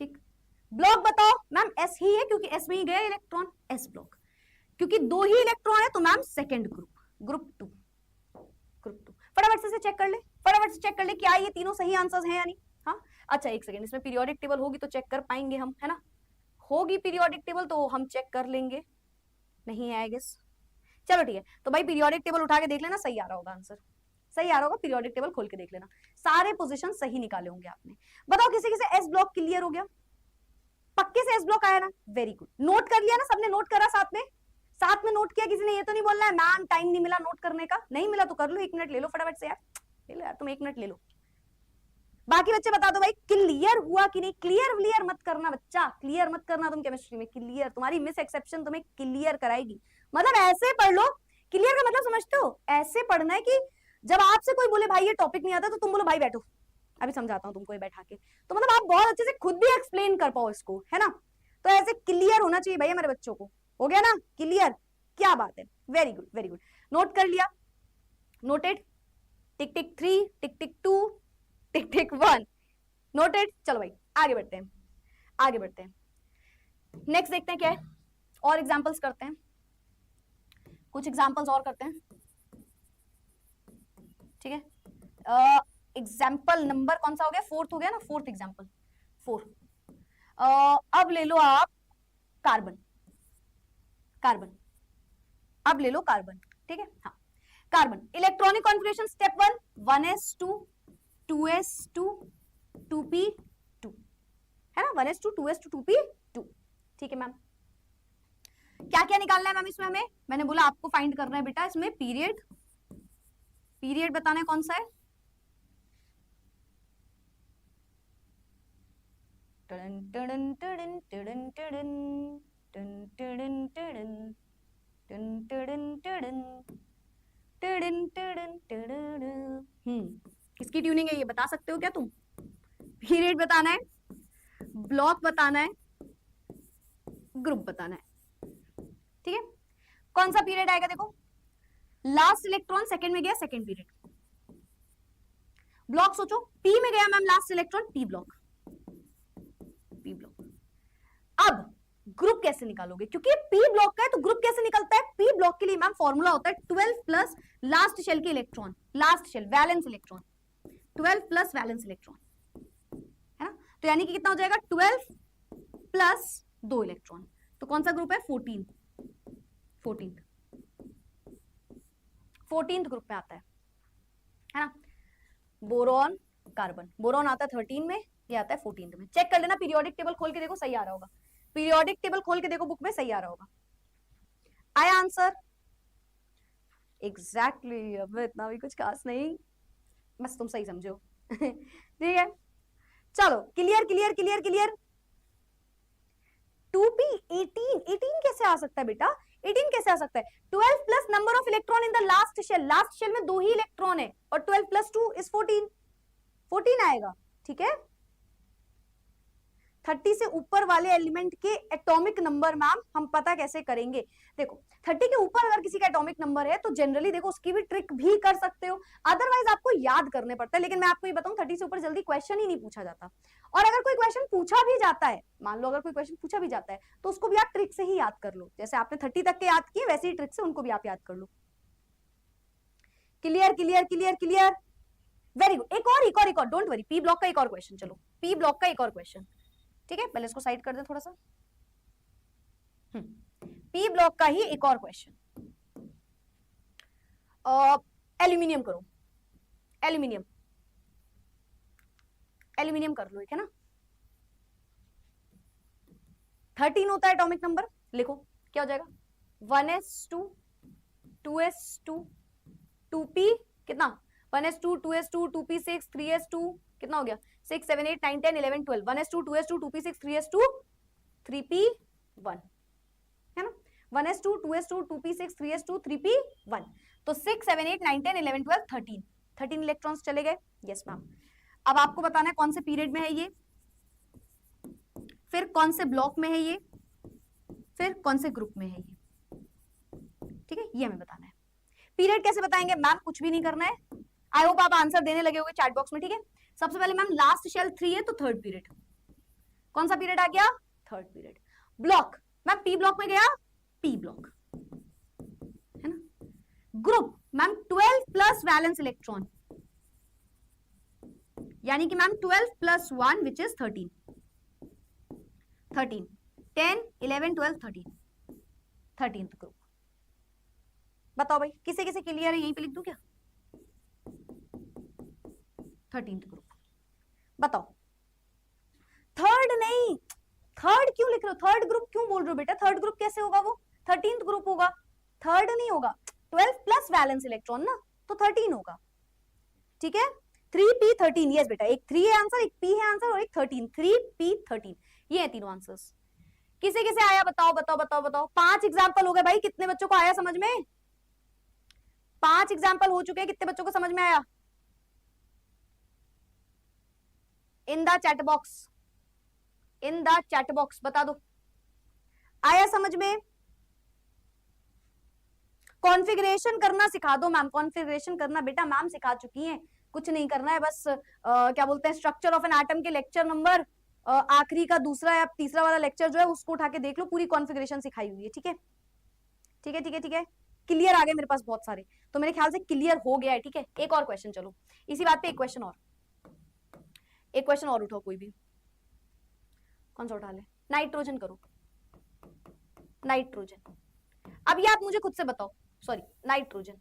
ठीक। ब्लॉक बताओ मैम, एस ही है क्योंकि एस में ही गया इलेक्ट्रॉन, एस ब्लॉक। क्योंकि 2 ही इलेक्ट्रॉन है तो ma'am second group, group 2, group 2। फटाफट से चेक कर ले, फटाफट से चेक कर ले क्या ये तीनों सही आंसर्स हैं या नहीं। हाँ अच्छा एक सेकंड, इसमें पीरियोडिक टेबल होगी तो चेक कर पाएंगे हम, है ना। होगी पीरियोडिक टेबल तो हम चेक कर लेंगे, नहीं है आई गेस। चलो ठीक है, तो भाई पीरियोडिक टेबल उठा के देख लेना, सही आ रहा होगा आंसर, सही आ रहा होगा। पीरियोडिक टेबल खोल के देख लेना, सारे पोजीशन सही निकाले होंगे आपने। बताओ किसी किसी एस ब्लॉक क्लियर हो गया? पक्के से एस ब्लॉक आया ना, वेरी गुड। नोट कर लिया ना सबने? नोट करा साथ में? साथ में नोट किया किसी ने? ये तो नहीं बोलना है मैम टाइम नहीं मिला नोट करने का, नहीं मिला तो कर लो, 1 मिनट ले लो फटाफट से यार, ले लो यार तुम 1 मिनट ले लो। बाकी बच्चे बता दो भाई क्लियर हुआ कि नहीं। क्लियर व्लियर मत करना बच्चा, क्लियर मत करना तुम केमिस्ट्री में, क्लियर तुम्हारी मिस एक्सेप्शन तुम्हें क्लियर कराएगी। मतलब ऐसे पढ़ लो, क्लियर का मतलब समझते हो? ऐसे पढ़ना है कि जब आपसे कोई बोले भाई ये टॉपिक नहीं आता तो तुम बोलो भाई बैठो अभी समझाता हूँ तुमको, ये बैठा के, तो मतलब आप बहुत अच्छे से खुद भी एक्सप्लेन कर पाओ इसको, है ना। तो ऐसे क्लियर होना चाहिए भाई हमारे बच्चों को। हो गया ना क्लियर? क्या बात है, very good very good. Note कर लिया, नोटेड। टिक टिक 3, टिक टिक 2, टिक टिक 1, नोटेड। चलो भाई आगे बढ़ते हैं, आगे बढ़ते हैं। नेक्स्ट देखते हैं क्या है, और एग्जांपल्स करते हैं, कुछ एग्जांपल्स और करते हैं, ठीक है। एग्जाम्पल नंबर कौन सा हो गया? 4th हो गया ना, 4th एग्जाम्पल 4। अब ले लो आप कार्बन, कार्बन, अब ले लो कार्बन, ठीक है। हाँ carbon electronic configuration step 1, 1s2 2s2 2p2, है ना। 1s2 2s2 2p2, ठीक है मैम। क्या क्या निकालना है मैम इसमें हमें? मैंने बोला आपको फाइंड करना है बेटा इसमें पीरियड, पीरियड बताना है कौन सा है, किसकी ट्यूनिंग है ये बता सकते हो क्या तुम? पीरियड बताना है, ब्लॉक बताना है, ग्रुप बताना है, ठीक है। कौन सा पीरियड आएगा देखो, लास्ट इलेक्ट्रॉन सेकंड में गया, सेकंड पीरियड। ब्लॉक सोचो, पी में गया ma'am last electron, P block, P block. अब ग्रुप कैसे निकालोगे, क्योंकि पी ब्लॉक का है तो ग्रुप कैसे निकलता है? पी ब्लॉक के लिए मैम फॉर्मूला होता है 12 प्लस लास्ट शेल के electron, last shell valence electron, 12 plus valence electron, है ना। तो यानी कि कितना हो जाएगा, 12 प्लस 2 इलेक्ट्रॉन। तो कौन सा ग्रुप है, 14, 14th ग्रुप में आता है ना। बोरॉन कार्बन, बोरॉन आता है 13 में, ये आता है 14th में। चेक कर लेना, पीरियोडिक टेबल खोल के देखो सही आ रहा होगा, पीरियोडिक टेबल खोल के देखो बुक में सही आ रहा होगा। आया आंसर? एग्जैक्टली अब इतना भी कुछ खास नहीं, बस तुम सही समझो ठीक है, चलो clear clear clear clear. 2p 18 कैसे आ सकता है बेटा, 18 कैसे आ सकता है? 12 plus number of electron in the last shell, last shell में 2 ही इलेक्ट्रॉन है, और 12 प्लस 2 इज 14 आएगा, ठीक है। 30 से ऊपर वाले एलिमेंट के एटॉमिक नंबर मैम हम पता कैसे करेंगे? देखो 30 के ऊपर अगर किसी का एटॉमिक नंबर है तो जनरली देखो उसकी भी ट्रिक भी कर सकते हो, अदरवाइज आपको याद करने पड़ता है। लेकिन मैं आपको ये बताऊं 30 से ऊपर जल्दी क्वेश्चन ही नहीं पूछा जाता, और अगर कोई क्वेश्चन पूछा भी जाता है, मान लो अगर कोई क्वेश्चन पूछा भी जाता है तो उसको भी आप ट्रिक से ही याद कर लो, जैसे आपने 30 तक के याद किए वैसे ही ट्रिक से उनको भी आप याद कर लो। Clear clear clear clear, very good. एक और डोंट वरी, पी ब्लॉक का एक और क्वेश्चन, चलो पी ब्लॉक का एक और क्वेश्चन, ठीक है। पहले इसको साइड कर दे थोड़ा सा, पी ब्लॉक का ही एक और क्वेश्चन। एल्यूमिनियम करो, एल्यूमिनियम, एल्यूमिनियम कर लो, एक है ना। 13 होता है एटॉमिक नंबर, लिखो क्या हो जाएगा, 1s2 2s2 2p कितना, 1s2 2s2 2p6 3s2 कितना हो गया, 6 7 8 9 10 11 12, 1s2 2s2 2p6 3s2 3p1, है ना। 1s2 2s2 2p6 3s2 3p1, तो 6 7 8 9 10 11 12 13 इलेक्ट्रॉन्स चले गए। Yes ma'am. अब आपको बताना है कौन से पीरियड में है ये, फिर कौन से ब्लॉक में है ये, फिर कौन से ग्रुप में है ये, ठीक है, ये हमें बताना है। पीरियड कैसे बताएंगे मैम, कुछ भी नहीं करना है, आई होप आप आंसर देने लगे होंगे चैट बॉक्स में, ठीक है। सबसे पहले मैम लास्ट शेल 3 है तो थर्ड पीरियड, कौन सा पीरियड आ गया, third period. Block ma'am P block में गया, पी ब्लॉक, है ना। Group ma'am 12 plus valence electron, यानी कि ma'am 12 plus 1 which is 13 10 11 12 13th group. बताओ भाई किसे किसे क्लियर है, यहीं पे लिख दूं क्या, 13th ग्रुप। बताओ, थर्ड नहीं, थर्ड क्यों लिख रहे हो, थर्ड ग्रुप क्यों बोल रहे हो बेटा, थर्ड ग्रुप कैसे होगा, वो 13th ग्रुप होगा, थर्ड नहीं होगा, 12 प्लस वैलेंस इलेक्ट्रॉन ना, तो 13 होगा, ठीक है। 3p13, यस बेटा, एक 3 है आंसर, एक p है आंसर और एक 13, 3p13, ये है तीनों आंसर्स। किसे किसे आया बताओ बताओ बताओ बताओ, 5 एग्जाम्पल हो गए भाई, कितने बच्चों को आया समझ में, 5 एग्जाम्पल हो चुके हैं, कितने बच्चों को समझ में आया, in the chat box, in the chat box बता दो, आया समझ में। कॉन्फ़िगरेशन करना सिखा दो मैम, कॉन्फ़िगरेशन करना बेटा मैम सिखा चुकी हैं, कुछ नहीं करना है, बस क्या बोलते हैं स्ट्रक्चर ऑफ एन एटम के लेक्चर नंबर आखिरी का दूसरा या तीसरा वाला लेक्चर जो है उसको उठा के देख लो, पूरी कॉन्फ़िगरेशन सिखाई हुई है, ठीक है ठीक है ठीक है ठीक है। क्लियर आ गए मेरे पास बहुत सारे, तो मेरे ख्याल से क्लियर हो गया है, ठीक है। एक और क्वेश्चन, चलो इसी बात पे एक क्वेश्चन और, एक क्वेश्चन और उठाओ कोई भी, कौन सा उठा ले, नाइट्रोजन करो, नाइट्रोजन। अब ये आप मुझे खुद से बताओ, सॉरी नाइट्रोजन,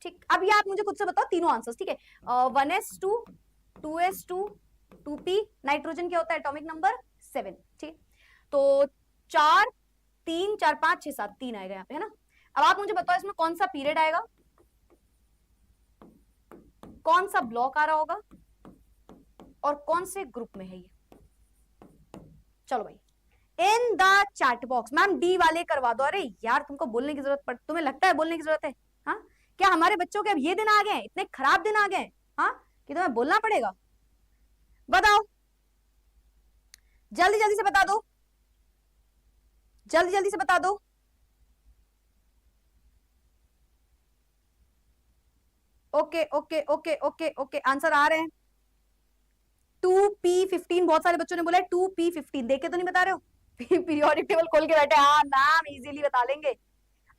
ठीक, अब ये आप मुझे खुद से बताओ तीनों आंसर्स, ठीक है। 1s2 2s2 2p, नाइट्रोजन क्या होता है एटॉमिक नंबर 7, ठीक। तो 4 3 4 5 6 7 3 आएगा यहाँ पे, है ना। अब आप मुझे बताओ इसमें कौन सा पीरियड आएगा, कौन सा ब्लॉक आ रहा होगा और कौन से ग्रुप में है ये। चलो भाई in the chat box. Ma'am D वाले करवा दो। अरे यार तुमको बोलने की जरूरत पड़, तुम्हें लगता है बोलने की जरूरत है? हाँ क्या हमारे बच्चों के अब ये दिन आ गए, इतने खराब दिन आ गए हाँ कि तुम्हें बोलना पड़ेगा? बताओ जल्दी जल्दी से बता दो, जल्दी जल्दी से बता दो। Okay okay okay okay okay answer आ रहे हैं। 2p15 बहुत सारे बच्चों ने बोला है 2p15, देख के तो नहीं बता रहे हो? पीरियोडिक टेबल खोल के बैठे, हाँ मैम इजीली बता लेंगे।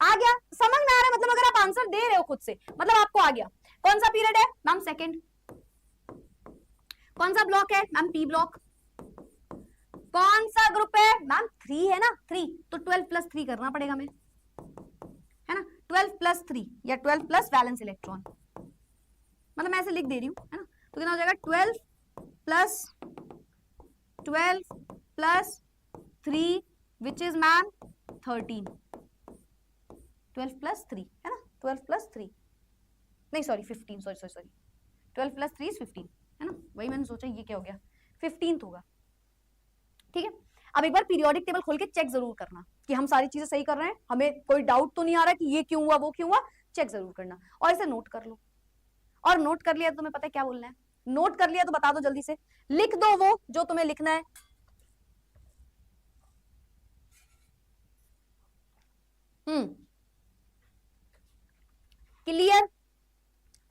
आ गया समझ में आ रहा है, मतलब अगर आप आंसर दे रहे हो खुद से मतलब आपको आ गया। कौन सा पीरियड है मैम? सेकंड। कौन सा ब्लॉक है मैम? P block. कौन सा ग्रुप है मैम? 3 है ना, 3 तो 12+3 करना पड़ेगा हमें, है ना। 12+3 या 12 प्लस वैलेंस इलेक्ट्रॉन, मतलब मैं ऐसे लिख दे रही हूँ, है ना। तो कितना हो जाएगा 12 प्लस 3 विच इज मैम 13। 12+3 है ना, 12+3 नहीं सॉरी 15, सॉरी 12+3 is 15 है ना। वही मैंने सोचा ये क्या हो गया, 15th होगा। ठीक है अब एक बार पीरियोडिक टेबल खोल के चेक जरूर करना कि हम सारी चीजें सही कर रहे हैं, हमें कोई डाउट तो नहीं आ रहा कि ये क्यों हुआ वो क्यों हुआ, चेक जरूर करना और इसे नोट कर लो। और नोट कर लिया तो तुम्हें पता है क्या बोलना है, नोट कर लिया तो बता दो जल्दी से, लिख दो वो जो तुम्हें लिखना है। क्लियर,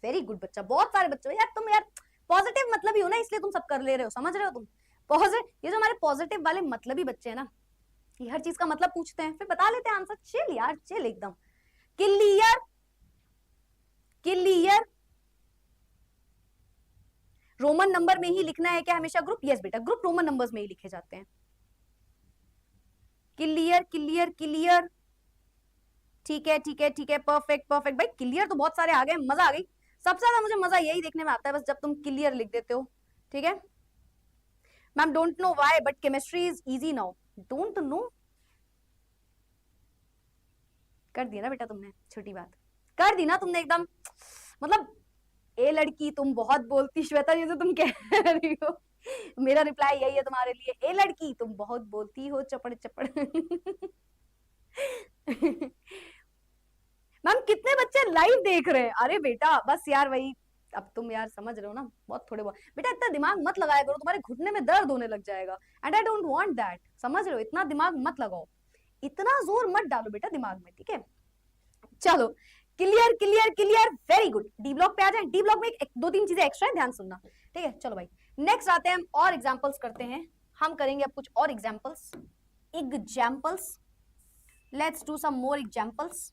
वेरी गुड बच्चा, बहुत सारे बच्चे यार तुम यार पॉजिटिव मतलब ही हो ना, इसलिए तुम सब कर ले रहे हो, समझ रहे हो तुम। पॉजिटिव, ये जो हमारे पॉजिटिव वाले मतलब ही बच्चे हैं ना, ये हर चीज का मतलब पूछते हैं फिर बता लेते हैं आंसर। चिल यार चिल एकदम। क्लियर क्लियर, रोमन नंबर में ही लिखना है क्या हमेशा ग्रुप? यस बेटा ग्रुप रोमन नंबर्स में ही लिखे जाते हैं। क्लियर क्लियर क्लियर, ठीक है ठीक है ठीक है, परफेक्ट परफेक्ट। भाई क्लियर तो बहुत सारे आ गए, मजा आ गई। सबसे ज्यादा मुझे मजा यही देखने में आता है बस जब तुम क्लियर लिख देते हो। ठीक है ma'am don't know why but chemistry is easy now. Don't know कर दिया ना बेटा तुमने, छोटी बात कर दी ना तुमने एकदम, मतलब ए लड़की तुम बहुत बोलती, श्वेता ये जो तुम कह रही हो मेरा रिप्लाई यही है तुम्हारे लिए, ए लड़की तुम बहुत बोलती हो चपड़ चपड़। मैम कितने बच्चे लाइव देख रहे हैं? अरे बेटा बस यार वही, अब तुम यार समझ रहे हो ना, बहुत थोड़े बहुत बेटा इतना दिमाग मत लगाया करो, तुम्हारे घुटने में दर्द होने लग जाएगा and I don't want that, समझ रहे हो। इतना दिमाग मत लगाओ, इतना जोर मत डालो बेटा दिमाग में, ठीक है। चलो clear clear clear, very good. D block पे आ जाए, डी ब्लॉक में दो तीन चीजें एक्स्ट्रा है, ध्यान सुनना, ठीक है। चलो भाई नेक्स्ट आते हैं हम और एग्जांपल्स करते हैं, हम करेंगे अब कुछ और examples, let's do some more examples.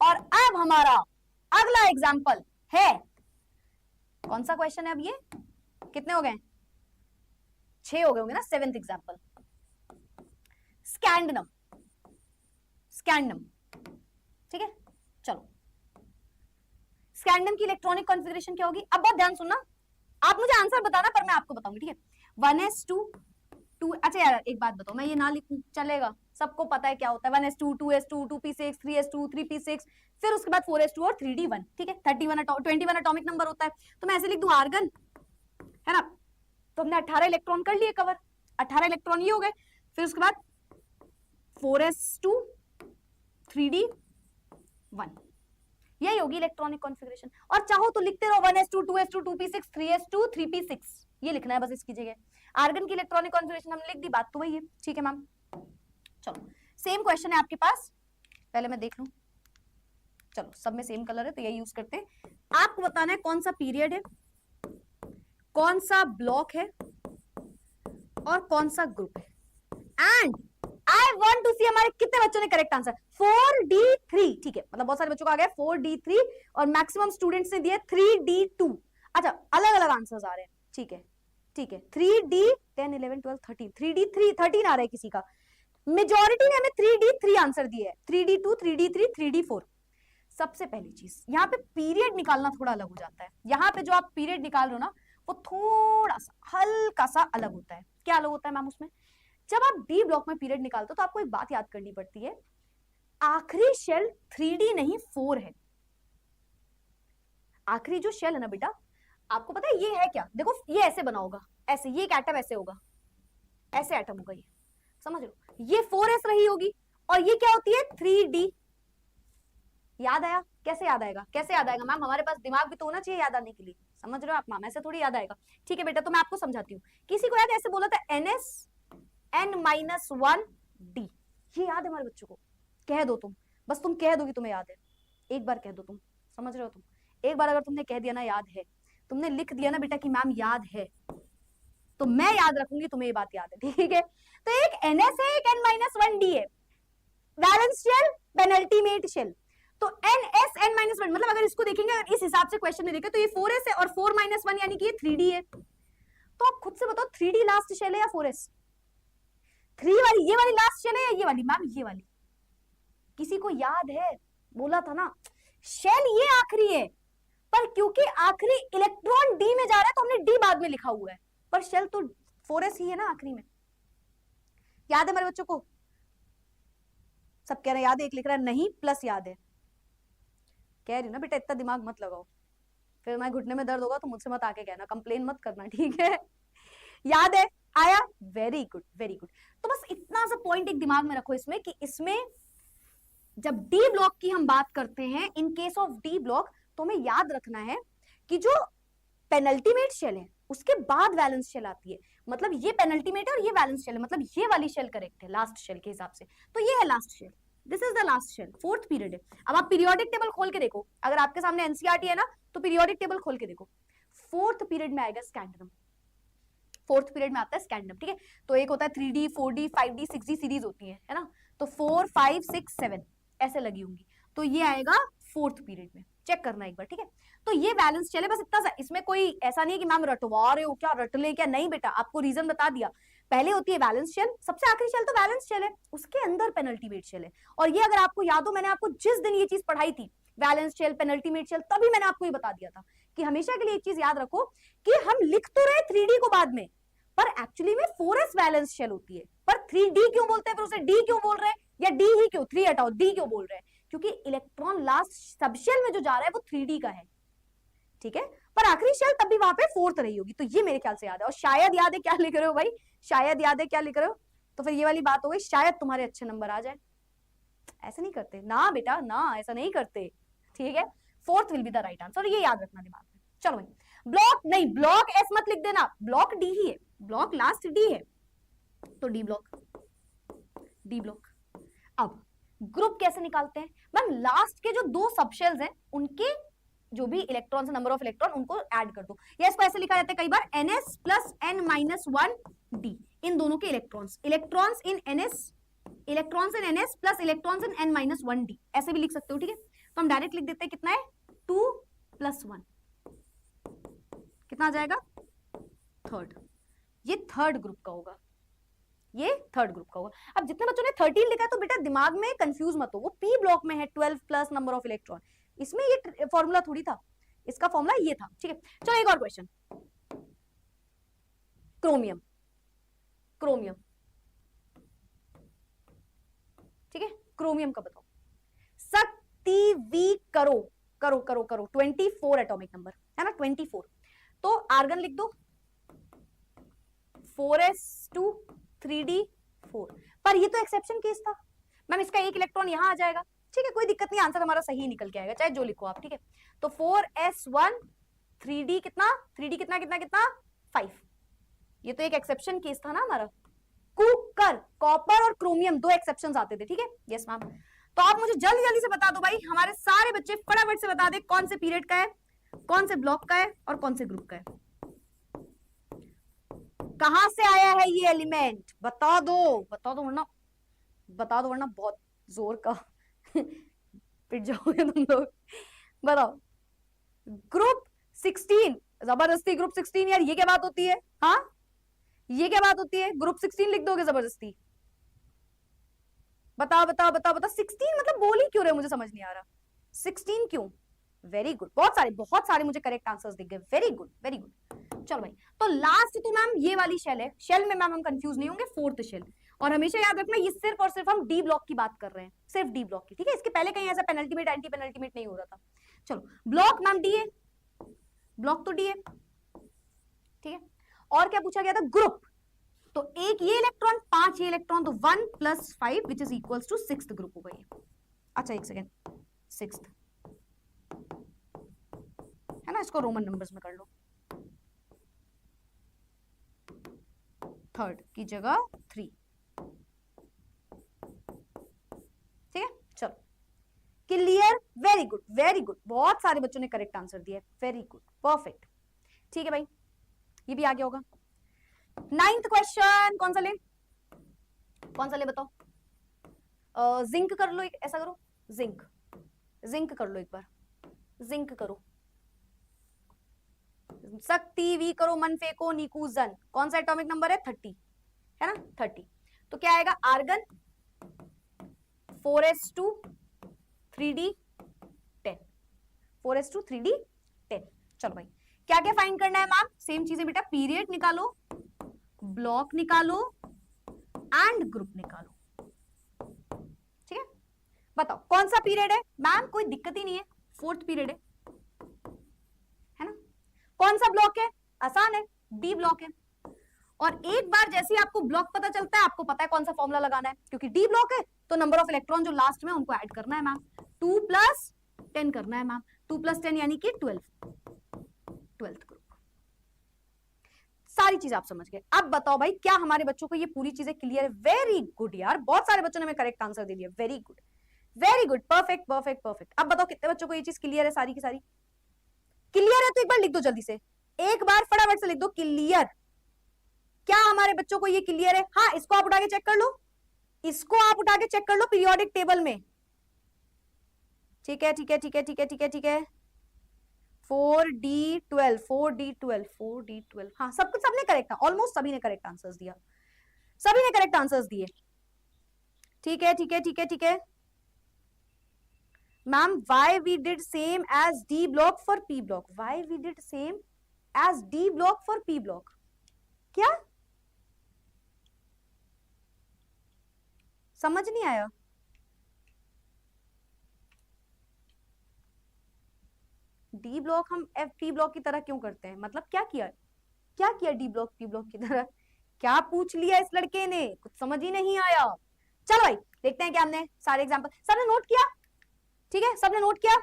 और अब हमारा अगला एग्जांपल है, कौन सा क्वेश्चन है अब ये, कितने हो गए? 6 हो गए होंगे ना, 7th एग्जांपल, स्कैंडनम। स्कैंडनम ठीक है, चलो स्कैंडनम की इलेक्ट्रॉनिक कॉन्फ़िगरेशन क्या होगी? अब बहुत ध्यान सुनना, आप मुझे आंसर बताना पर मैं आपको बताऊंगी, ठीक है। 1s2 2, अच्छा यार एक बात बताओ, मैं ये ना लिखूं चलेगा? सबको पता है क्या होता है 1s2 2s2 2p6 3s2 3p6, फिर उसके बाद 4s2 और 3d1, ठीक है। 21 एटॉमिक नंबर होता है, तो मैं ऐसे लिख दूं आर्गन, है ना। तो हमने 18 इलेक्ट्रॉन कर लिए कवर, 18 इलेक्ट्रॉन ये हो गए, फिर उसके बाद 4s2 3d1, यही होगी इलेक्ट्रॉनिक कॉन्फ़िगरेशन। और चाहो तो लिखते रहो 1s2 2s2 2p6 3s2 3p6, ये लिखना है बस इसकी जगह। आर्गन की इलेक्ट्रॉनिक कॉन्फ़िगरेशन हमने लिख दी, बात तो वही है, ठीक है मैम। चलो सेम क्वेश्चन है आपके पास, पहले मैं देख लूं, चलो सब में सेम कलर है तो यही यूज करते हैं। आपको बताना है कौन सा पीरियड है, कौन सा ब्लॉक है और कौन सा ग्रुप है, एंड आई वांट टू सी हमारे कितने बच्चों ने करेक्ट आंसर 4d3, ठीक है, मतलब बहुत सारे बच्चों का आ गया 4d3 और मैक्सिमम स्टूडेंट्स ने दिए 3d2। अच्छा अलग अलग आंसर्स आ रहे हैं, ठीक है ठीक है, 3d 10 11 12 13 3d3 13 आ रहा है किसी का, मेजॉरिटी ने हमें 3d3 आंसर दिए है, 3d2 3d3 3d4। सबसे पहली चीज यहाँ पे पीरियड निकालना थोड़ा अलग हो जाता है, यहाँ पे जो आप पीरियड निकाल रहे हो ना वो थोड़ा सा हल्का सा अलग होता है। क्या अलग होता है मैम उसमें? जब आप डी ब्लॉक में पीरियड निकालते हो तो आपको एक बात याद करनी पड़ती है, आखिरी शेल 3D नहीं 4 है। आखिरी जो शेल है ना बेटा, आपको पता है ये है क्या? देखो ये ऐसे बना होगा, ऐसे, ये एक एटम ऐसे होगा, ऐसे एटम होगा, ये समझ लो, ये 4s रही होगी, और ये क्या होती है 3D। याद आया? कैसे याद आएगा? कैसे याद आएगा मैम? हमारे पास दिमाग भी तो होना चाहिए याद आने के लिए, समझ रहे हो आप मैम? ऐसे थोड़ी याद आएगा। ठीक है बेटा, तो मैं आपको समझाती हूँ। किसी को याद ऐसे बोला था NS N-1D, ये याद है हमारे बच्चों को? कह दो तुम, बस तुम कह दो कि तुम्हें याद है, एक बार कह दो तुम, समझ रहे हो तुम? एक बार अगर तुमने कह दिया ना याद है, तुमने लिख दिया ना बेटा कि मैम याद है, तो मैं याद रखूंगी तुम्हें ये बात याद है, ठीक है? तो एक NS है, एक N-1D है, बैलेंस शेल, पेनल्टीमेट शेल। तो NS N-1, मतलब अगर इसको देखेंगे, अगर इस हिसाब से क्वेश्चन में देखें तो ये 4s है और 4-1 यानी कि ये 3D है। तो आप खुद से बताओ 3D लास्ट शेल है या 4s? 3 वाली, ये वाली लास्ट शेल है या ये वाली? मैम ये वाली। किसी को याद है? बोला था ना शेल ये आखिरी है, पर क्योंकि आखिरी इलेक्ट्रॉन डी में जा रहा है तो हमने डी बाद में लिखा हुआ है, पर शेल तो 4s ही है ना आखिरी में। याद है हमारे बच्चों को? सब कह रहे हैं याद है, एक लिख रहा है नहीं, प्लस याद है। कह रही ना बेटा इतना दिमाग मत लगाओ, फिर मैं घुटने में दर्द होगा तो मुझसे मत आके कहना, कंप्लेन मत करना, ठीक है? याद है? आया? Very good, very good. तो बस इतना सा पॉइंट एक दिमाग में रखो इसमें, कि इसमें जब डी ब्लॉक की हम बात करते हैं, in case of D block, तो हमें याद रखना है कि जो पेनल्टीमेट शेल है उसके बाद बैलेंस शेल आती है, मतलब ये पेनल्टीमेट है और ये बैलेंस शेल है, मतलब ये वाली शेल करेक्ट है लास्ट शेल के हिसाब से। तो ये है last shell, this is the last shell, fourth period है। अब आप पीरियोडिक टेबल खोल के देखो, अगर आपके सामने एनसीईआरटी है ना, तो पीरियोडिक टेबल खोल के देखो, फोर्थ पीरियड में आएगा स्कैंडिनम, फोर्थ पीरियड में आता है स्कैंडिनम, ठीक है? तो एक होता है 3D 4D 5D 6D series होती है ना, तो 4 5 6 7 ऐसे लगी होंगी, तो ये आएगा फोर्थ पीरियड में, चेक करना एक बार, ठीक है? तो ये बैलेंस चले, बस इतना सा, इसमें कोई ऐसा नहीं कि मैम रटवा रहे हो क्या, रट ले क्या, नहीं बेटा, आपको रीजन बता दिया। पहले होती है बैलेंस शेल, सबसे आखिरी शेल तो बैलेंस शेल है, उसके अंदर पेनल्टीमेट शेल है। और ये अगर आपको याद हो, मैंने आपको जिस दिन ये चीज पढ़ाई थी, बैलेंस शेल पेनल्टीमेट शेल, तभी मैंने आपको ये बता दिया था कि हमेशा के लिए एक चीज याद रखो कि हम लिख तो रहे 3D को बाद में, पर एक्चुअली में 4s बैलेंस शेल होती है, पर 3D क्यों बोलते हैं, फिर उसे D क्यों बोल रहे हैं, या D ही क्यों, 3 हटाओ, D क्यों बोल रहे हैं? क्योंकि इलेक्ट्रॉन लास्ट सबशेल में जो जा रहा है वो 3D का है, ठीक है? पर आखिरी शेल तब भी वहां पे फोर्थ रही होगी, तो ये मेरे ख्याल से याद है। और शायद याद है क्या लिख रहे हो भाई, शायद याद है क्या लिख रहे हो, तो फिर ये वाली बात हो गई, शायद तुम्हारे अच्छे नंबर आ जाए। ऐसे नहीं करते ना बेटा, ना ऐसा नहीं करते, ठीक है? Fourth will be the right answer, ये याद रखना दिमाग में। चलो भाई, ब्लॉक नहीं, ब्लॉक एस मत लिख देना, ब्लॉक डी ही है, ब्लॉक लास्ट डी है, तो डी ब्लॉक, डी ब्लॉक। अब ग्रुप कैसे निकालते हैं मैम? लास्ट के जो दो सबशेल्स हैं उनके जो भी इलेक्ट्रॉन, नंबर ऑफ इलेक्ट्रॉन, उनको ऐड कर दो, या इसको ऐसे लिखा जाता है कई बार NS प्लस N-1D, इन दोनों के electrons, electrons in NS, electrons in NS plus electrons in N-1D, ऐसे भी लिख सकते हो, ठीक है? तो हम डायरेक्ट लिख देते हैं, कितना है 2 + 1, कितना आ जाएगा, थर्ड। ये थर्ड ग्रुप का होगा, ये थर्ड ग्रुप का होगा। अब जितने बच्चों ने 13 लिखा है तो बेटा दिमाग में कंफ्यूज मत हो, वो पी ब्लॉक में है, 12 प्लस नंबर ऑफ इलेक्ट्रॉन, इसमें ये फॉर्मूला थोड़ी था, इसका फॉर्मूला ये था, ठीक है? चलो एक और क्वेश्चन, क्रोमियम, क्रोमियम, ठीक है? क्रोमियम का बताओ, सत्तीवी करो, करो करो करो, 24 एटॉमिक नंबर है ना, 24। तो आर्गन लिख दो, 4s2 3d4, पर ये तो एक्सेप्शन केस था मैम, इसका एक इलेक्ट्रॉन यहां आ जाएगा, ठीक है? कोई दिक्कत नहीं, आंसर हमारा सही निकल के आएगा, चाहे जो लिखो आप, ठीक है? तो 4s1 3d कितना, 3d कितना कितना कितना 5, ये तो एक एक्सेप्शन केस था ना हमारा। कुकर, कॉपर और क्रोमियम दो एक्सेप्शंस आते थे, ठीक है? Yes ma'am. तो आप मुझे जल्दी जल्दी से बता दो भाई, हमारे सारे बच्चे फटाफट से बता दे कौन से पीरियड का है, कौन से ब्लॉक का है और कौन से ग्रुप का है, कहां से आया है ये एलिमेंट, बता दो, बता दो, वरना बता दो, वरना बहुत जोर का पिट जाओगे तुम लोग। बताओ, ग्रुप 16, जबरदस्ती ग्रुप 16, यार ये क्या बात होती है? हाँ, ये क्या बात होती है? ग्रुप 16 लिख दोगे जबरदस्ती? बताओ बताओ बताओ बताओ, 16 मतलब बोल ही क्यों रहे, मुझे समझ नहीं आ रहा, 16 क्यों? वेरी गुड, बहुत सारे मुझे करेक्ट आंसर्स दिख गए, वेरी गुड वेरी गुड। चलो भाई, तो लास्ट तो मैम ये वाली शेल है, शेल में मैम हम कंफ्यूज नहीं होंगे, फोर्थ शेल। और हमेशा याद रखना ये सिर्फ और सिर्फ हम डी ब्लॉक की बात कर रहे हैं, सिर्फ डी ब्लॉक की, ठीक है। इसके पहले कहीं ऐसा पेनल्टीमेट एंटी पेनल्टीमेट नहीं हो रहा था। चलो ब्लॉक मैम डी है, ब्लॉक तो डी है, ठीक है। और क्या पूछा गया था, ग्रुप। तो एक ये इलेक्ट्रॉन, 5 ये इलेक्ट्रॉन, तो 1 + 5 which is equals to 6th group होगा ये। अच्छा एक सेकेंड, 6th है ना, इसको रोमन नंबर्स में कर लो, 3rd की जगह 3, ठीक है। चलो clear, very good very good, बहुत सारे बच्चों ने करेक्ट आंसर दिया, वेरी गुड परफेक्ट, ठीक है भाई, ये भी आ गया होगा। 9th क्वेश्चन कौन सा ले, कौन सा ले बताओ। जिंक कर लो, ऐसा करो, जिंक, जिंक कर लो एक बार, जिंक करो, शक्ति वी करो, मन फेंको, निकूजन, कौन सा एटॉमिक नंबर है, 30 है ना, 30। तो क्या आएगा, argon 4s2 3d10, 4s2 3d10। चलो भाई, क्या क्या फाइंड करना है मैम, सेम चीजें बेटा, पीरियड निकालो, ब्लॉक निकालो एंड ग्रुप निकालो, ठीक है। बताओ कौन सा पीरियड है मैम, कोई दिक्कत ही नहीं है, 4th पीरियड है ना। कौन सा ब्लॉक है, आसान है, डी ब्लॉक है। और एक बार जैसे ही आपको ब्लॉक पता चलता है, आपको पता है कौन सा फॉर्मूला लगाना है, क्योंकि डी ब्लॉक है तो नंबर ऑफ इलेक्ट्रॉन जो लास्ट में उनको ऐड करना है मैम, 2 + 10 करना है मैम, 2 + 10 यानी कि 12th ग्रुप। सारी चीज आप समझ गए। अब बताओ भाई, क्या हमारे बच्चों को ये पूरी चीजें क्लियर है? वेरी गुड यार, बहुत सारे बच्चों ने हमें करेक्ट आंसर दे दिया, very good very good, perfect perfect perfect. अब बताओ कितने बच्चों को ये चीज क्लियर है, सारी की सारी क्लियर है? तो एक बार लिख दो जल्दी से, एक बार फटाफट से लिख दो क्लियर। क्या हमारे बच्चों को ये क्लियर है? हाँ, इसको आप उठा के चेक कर लो, इसको आप उठा के चेक कर लो पीरियोडिक टेबल में, ठीक है ठीक है ठीक है ठीक है ठीक है ठीक है। 4d12 4d12 4d12, हाँ सब कुछ, सबने करेक्ट, ऑलमोस्ट सभी ने करेक्ट आंसर्स दिया, सभी ने करेक्ट आंसर्स दिए, ठीक है ठीक है ठीक है ठीक है। Ma'am why we did same as D block for P block, why we did same as D block for P block, क्या समझ नहीं आया? डी ब्लॉक हम एफ पी ब्लॉक की तरह क्यों करते हैं, मतलब क्या किया, क्या किया डी ब्लॉक पी ब्लॉक की तरह, क्या पूछ लिया इस लड़के ने, कुछ समझ ही नहीं आया। चलो भाई देखते हैं क्या हमने सारे एग्जांपल, सबने नोट किया, ठीक है सबने नोट किया।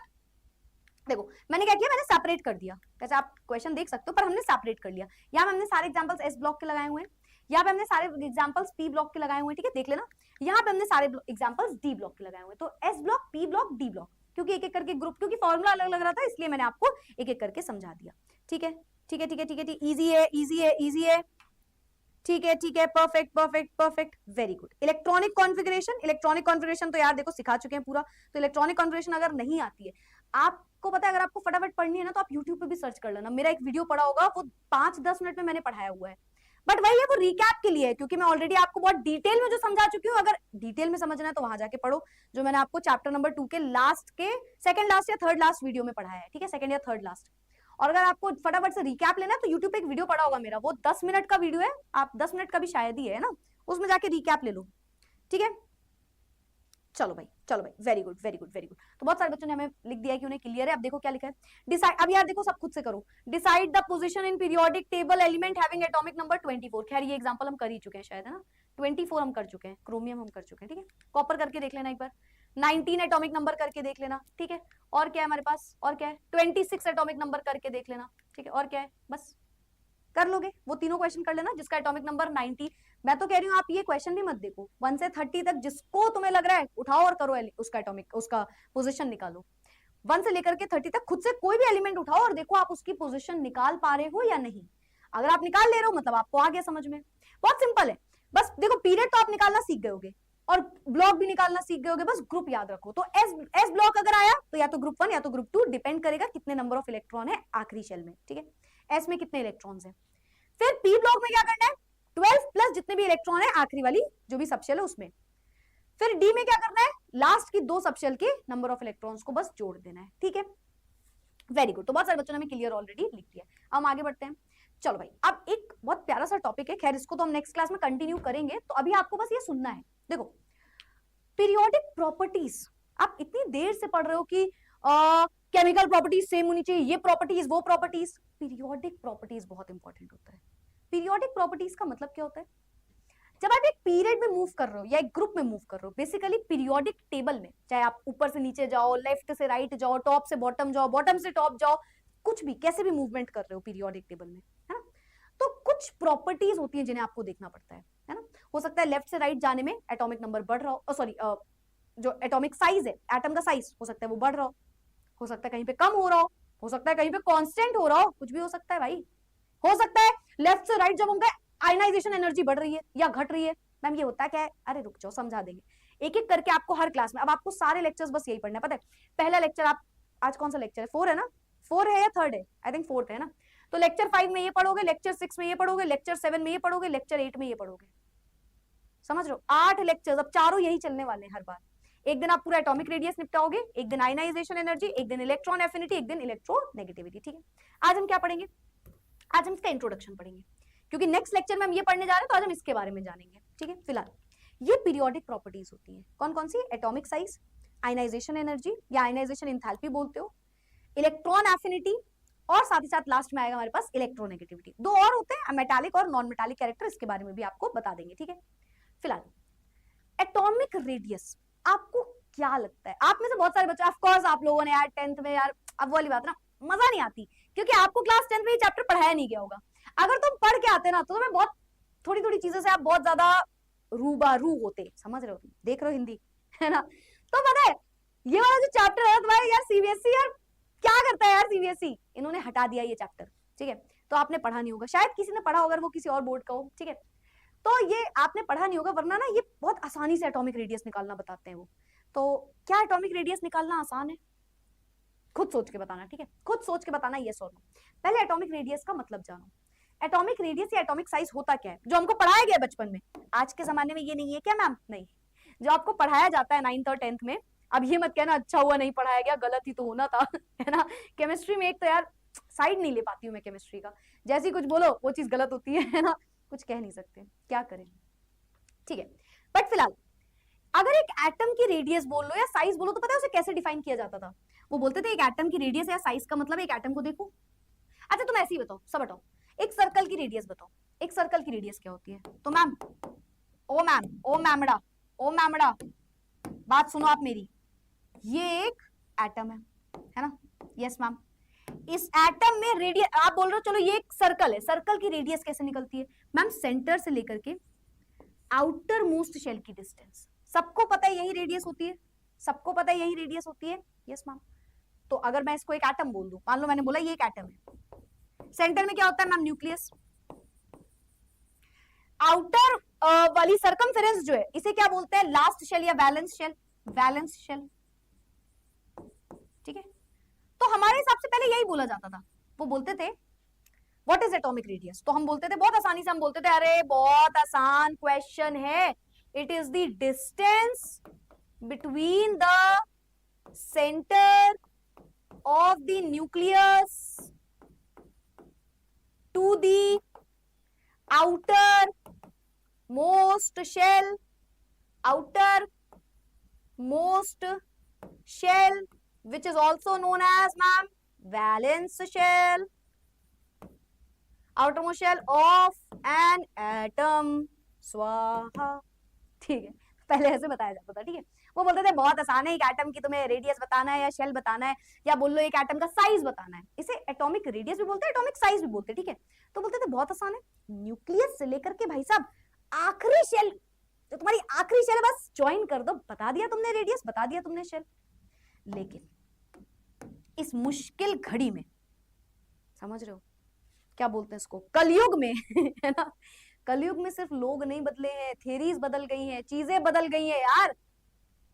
देखो मैंने क्या किया, मैंने सेपरेट कर दिया, वैसे आप क्वेश्चन देख सकते हो पर हमने सेपरेट कर लिया। यहाँ पे हमने सारे एग्जांपल्स एस ब्लॉक के लगाए हुए हैं, यहाँ पे हमने सारे एग्जांपल्स पी ब्लॉक के लगाए हुए हैं, ठीक है देख लेना। यहाँ पे हमने सारे एग्जांपल्स डी ब्लॉक के लगाए हुए हैं, तो S block, P block, D block, क्योंकि एक एक करके ग्रुप, क्योंकि फॉर्मूला अलग लग रहा था इसलिए मैंने आपको एक एक करके समझा दिया, ठीक है ठीक है ठीक है ठीक है, इजी है इजी है इजी है, ठीक है ठीक है, perfect perfect perfect, very good. Electronic configuration, electronic configuration तो यार देखो सिखा चुके हैं पूरा, तो इलेक्ट्रॉनिक कॉन्फ़िगरेशन अगर नहीं आती है आपको, पता है अगर आपको फटाफट पढ़नी है ना तो आप यूट्यूब पे भी सर्च कर लेना, मेरा एक वीडियो पड़ा होगा, वो 5-10 मिनट में मैंने पढ़ाया हुआ है, बट वही है वो रिकैप के लिए है, क्योंकि मैं ऑलरेडी आपको बहुत डिटेल में जो समझा चुकी हूँ, अगर डिटेल में समझना है तो वहां जाके पढ़ो, जो मैंने आपको चैप्टर नंबर 2 के लास्ट के सेकंड लास्ट या थर्ड लास्ट वीडियो में पढ़ाया है, ठीक है सेकंड या थर्ड लास्ट। और अगर आपको फटाफट से रिकैप लेना है तो यूट्यूब पे एक वीडियो पड़ा होगा मेरा, वो 10 मिनट का वीडियो है, आप 10 मिनट का भी शायद ही है ना, उसमें जाके रिकैप ले लो, ठीक है। चलो भाई चलो भाई, very good very good very good. तो बहुत सारे बच्चों ने हमें लिख दिया है कि उन्हें क्लियर है। अब देखो क्या लिखा है, डिसाइड, अब यार देखो सब खुद से करो, decide the position in periodic table element having atomic number 24। खैर ये एग्जांपल हम कर ही चुके हैं शायद, है ना, 24 हम कर चुके हैं, क्रोमियम हम कर चुके हैं, ठीक है। कॉपर करके देख लेना एक बार, 19 एटॉमिक नंबर करके देख लेना, ठीक है। और क्या है हमारे पास, और क्या है, 26 एटॉमिक नंबर करके देख लेना, ठीक है। और क्या है, बस कर लोगे, वो तीनों क्वेश्चन कर लेना जिसका एटॉमिक नंबर 90। मैं तो कह रही हूँ आप ये क्वेश्चन भी मत देखो, 1 से 30 तक जिसको तुम्हें लग रहा है उठाओ और करो, उसका एटॉमिक, उसका पोजीशन निकालो। 1 से लेकर के 30 तक खुद से कोई भी एलिमेंट उठाओ और देखो आप उसकी पोजीशन निकाल पा रहे हो या नहीं। अगर आप निकाल ले रहे हो मतलब आपको आ गया समझ में, बहुत सिंपल है। बस देखो पीरियड तो आप निकालना सीख गए होगे और ब्लॉक भी निकालना सीख गए होगे, बस ग्रुप याद रखो। तो एस ब्लॉक अगर आया तो या तो ग्रुप 1 या तो ग्रुप 2, डिपेंड करेगा कितने नंबर ऑफ इलेक्ट्रॉन है आखिरी शेल में, ठीक है। एस में कितने इलेक्ट्रॉन्स है। फिर पी ब्लॉक में क्या करना है, 12 प्लस जितने भी इलेक्ट्रॉन है आखिरी वाली जो भी सबशेल है उसमें। फिर डी में क्या करना है, लास्ट की 2 सबशेल के नंबर ऑफ इलेक्ट्रॉन्स को बस जोड़ देना है, ठीक है। Very good. तो बहुत सारे बच्चों ने हमें क्लियर ऑलरेडी लिख दिया। हम आगे बढ़ते हैं। चलो भाई, अब एक बहुत प्यारा सा टॉपिक है, खैर इसको तो हम नेक्स्ट क्लास में कंटिन्यू करेंगे, तो अभी आपको बस ये सुनना है। देखो, पीरियोडिक प्रॉपर्टीज आप इतनी देर से पढ़ रहे हो कि केमिकल प्रॉपर्टीज सेम होनी चाहिए, ये प्रॉपर्टीज वो प्रॉपर्टीज। पीरियोडिक प्रॉपर्टीज बहुत इंपॉर्टेंट होता है। पीरियोडिक प्रॉपर्टीज का मतलब क्या होता है? जब आप एक पीरियड में मूव कर रहे हो या एक ग्रुप में मूव कर रहे हो, बेसिकली पीरियोडिक टेबल में, चाहे आप ऊपर से नीचे जाओ, लेफ्ट से राइट जाओ, टॉप से बॉटम जाओ, बॉटम से टॉप जाओ, कुछ भी कैसे भी मूवमेंट कर रहे हो पीरियोडिक टेबल में, है ना, तो कुछ प्रॉपर्टीज होती है जिन्हें आपको देखना पड़ता है ना। हो सकता है लेफ्ट से राइट जाने में एटॉमिक नंबर बढ़ रहा हो, सॉरी जो एटॉमिक साइज है, एटम का साइज हो सकता है वो बढ़ रहा हो सकता है कहीं पे कम हो रहा हो सकता है कहीं पे कांस्टेंट हो रहा हो, कुछ भी हो सकता है भाई। हो सकता है लेफ्ट से राइट जब होंगे आयनाइजेशन एनर्जी बढ़ रही है या घट रही है। मैम ये होता क्या है? अरे रुक जाओ, समझा देंगे एक एक करके आपको हर क्लास में। अब आपको सारे लेक्चर्स बस यही पढ़ना है, पता है? पहला लेक्चर आप, आज कौन सा लेक्चर है? 4 है ना? 4 है या 3rd है? आई थिंक 4th है ना। तो लेक्चर 5 में ये पढ़ोगे, लेक्चर 6 में ये पढ़ोगे, लेक्चर 7 में ये पढ़ोगे, लेक्चर 8 में ये पढ़ोगे। समझ रहे हो? 8 लेक्चर्स, अब चारों यही चलने वाले हैं हर बार। एक दिन आप पूरा एटॉमिक रेडियस निपटाओगे, एक दिन आयनाइजेशन एनर्जी, एक दिन इलेक्ट्रॉन एफिनिटी, एक दिन इलेक्ट्रोनेगेटिविटी। ठीक है, आज हम क्या पढ़ेंगे? आज हम इसका इंट्रोडक्शन पढ़ेंगे, क्योंकि नेक्स्ट लेक्चर में हम ये पढ़ने जा रहे हैं, तो आज हम इसके बारे में जानेंगे। ठीक है, फिलहाल ये पीरियोडिक प्रॉपर्टीज होती हैं। कौन कौन सी? एटॉमिक साइज, आयनाइजेशन एनर्जी या आयनाइजेशन इंथैल्पी बोलते हो, इलेक्ट्रॉन एफिनिटी, और साथ ही साथ लास्ट में आएगा हमारे पास इलेक्ट्रोनेगेटिविटी। दो और होते हैं, मेटालिक और नॉन मेटालिक कैरेक्टर, इसके बारे में भी आपको बता देंगे। ठीक है, फिलहाल एटॉमिक रेडियस आपको क्या लगता है? आप में से बहुत सारे बच्चे, ऑफ कोर्स आप लोगों ने यार 10th में, यार अब वाली बात ना, मजा नहीं आती क्योंकि आपको क्लास 10th में ये चैप्टर पढ़ाया नहीं गया होगा। अगर तुम पढ़ के आते ना तो तुम्हें बहुत थोड़ी थोड़ी चीजों से आप बहुत ज्यादा रूबरू होते। समझ रहे हो? तुम देख रहे हो हिंदी, है ना? तो पता है ये वाला जो चैप्टर है तुम्हारे, यार सीबीएसई यार क्या करता है यार, सीबीएसई इन्होंने हटा दिया ये चैप्टर। ठीक है, तो आपने पढ़ा नहीं होगा, शायद किसी ने पढ़ा होगा, वो किसी और बोर्ड का हो। ठीक है, तो ये आपने पढ़ा नहीं होगा, वरना ना ये बहुत आसानी से एटॉमिक रेडियस निकालना बताते हैं वो। तो क्या एटॉमिक रेडियस निकालना आसान है? खुद सोच के बताना। ठीक है, खुद सोच के बताना यस और नो। पहले एटॉमिक रेडियस का मतलब जानो। एटॉमिक रेडियस या एटॉमिक साइज होता क्या है, जो हमको पढ़ाया गया बचपन में? आज के जमाने में ये नहीं है क्या मैम? नहीं, जो आपको पढ़ाया जाता है 9th और 10th में। अब ये मत कहना अच्छा हुआ नहीं पढ़ाया गया, गलत ही तो होना था, है ना। केमिस्ट्री में एक तो यार साइड नहीं ले पाती हूँ मैं केमिस्ट्री का, जैसी कुछ बोलो वो चीज गलत होती है ना, कुछ कह नहीं सकते, क्या करें। ठीक है, बट फिलहाल अगर एक एटम की रेडियस बोल लो या साइज बोलो, तो पता है उसे कैसे डिफाइन किया जाता था? वो बोलते थे एक एटम की रेडियस या साइज का मतलब एक एटम को देखो। अच्छा तुम ऐसे ही बताओ, सब बताओ, एक सर्कल की रेडियस बताओ। एक सर्कल की रेडियस क्या होती है? तो मैम, ओ मैमड़ा, बात सुनो आप मेरी, ये एक एटम है ना? Yes ma'am. इस एटम में रेडियस, आप बोल रहे हो चलो ये एक सर्कल है, सर्कल की रेडियस कैसे निकलती है? मैम सेंटर से लेकर के आउटर मोस्ट शेल की डिस्टेंस, सबको पता है यही रेडियस होती है, सबको पता है यही रेडियस होती है। Yes ma'am. तो अगर मैं इसको एक एटम बोल दूं, मान लो मैंने बोला ये एक एटम है, सेंटर में क्या होता है मैम? न्यूक्लियस। आउटर वाली सर्कमफेरेंस जो है, इसे क्या बोलते हैं? लास्ट शेल या वैलेंस शेल? Valence shell. ठीक है, तो हमारे हिसाब से पहले यही बोला जाता था। वो बोलते थे व्हाट इज एटॉमिक रेडियस, तो हम बोलते थे बहुत आसानी से, हम बोलते थे अरे बहुत आसान क्वेश्चन है, it is the distance between the centre of the nucleus to the outermost shell, outermost shell which is also known as ma'am valence shell, outermost shell of an atom, स्वाहा। ठीक है, पहले ऐसे बताया जाता था। ठीक है, वो बोलते थे बहुत आसान है, एक एटम की तुम्हें रेडियस बताना है या शेल बताना है, या बोल लो एक एटम का साइज बताना है, इसे एटॉमिक रेडियस भी बोलते हैं, एटॉमिक साइज भी बोलते हैं। ठीक है, तो बोलते थे बहुत आसान है, न्यूक्लियस से लेकर के भाई साहब आखिरी शेल, जो तुम्हारी आखिरी शेल है, बस ज्वाइन कर दो, बता दिया तुमने रेडियस, बता दिया तुमने शेल। लेकिन इस मुश्किल घड़ी में, समझ रहे हो क्या बोलते हैं इसको, कलयुग में है ना, कलयुग में सिर्फ लोग नहीं बदले हैं, थियरीज बदल गई हैं, चीजें बदल गई हैं यार।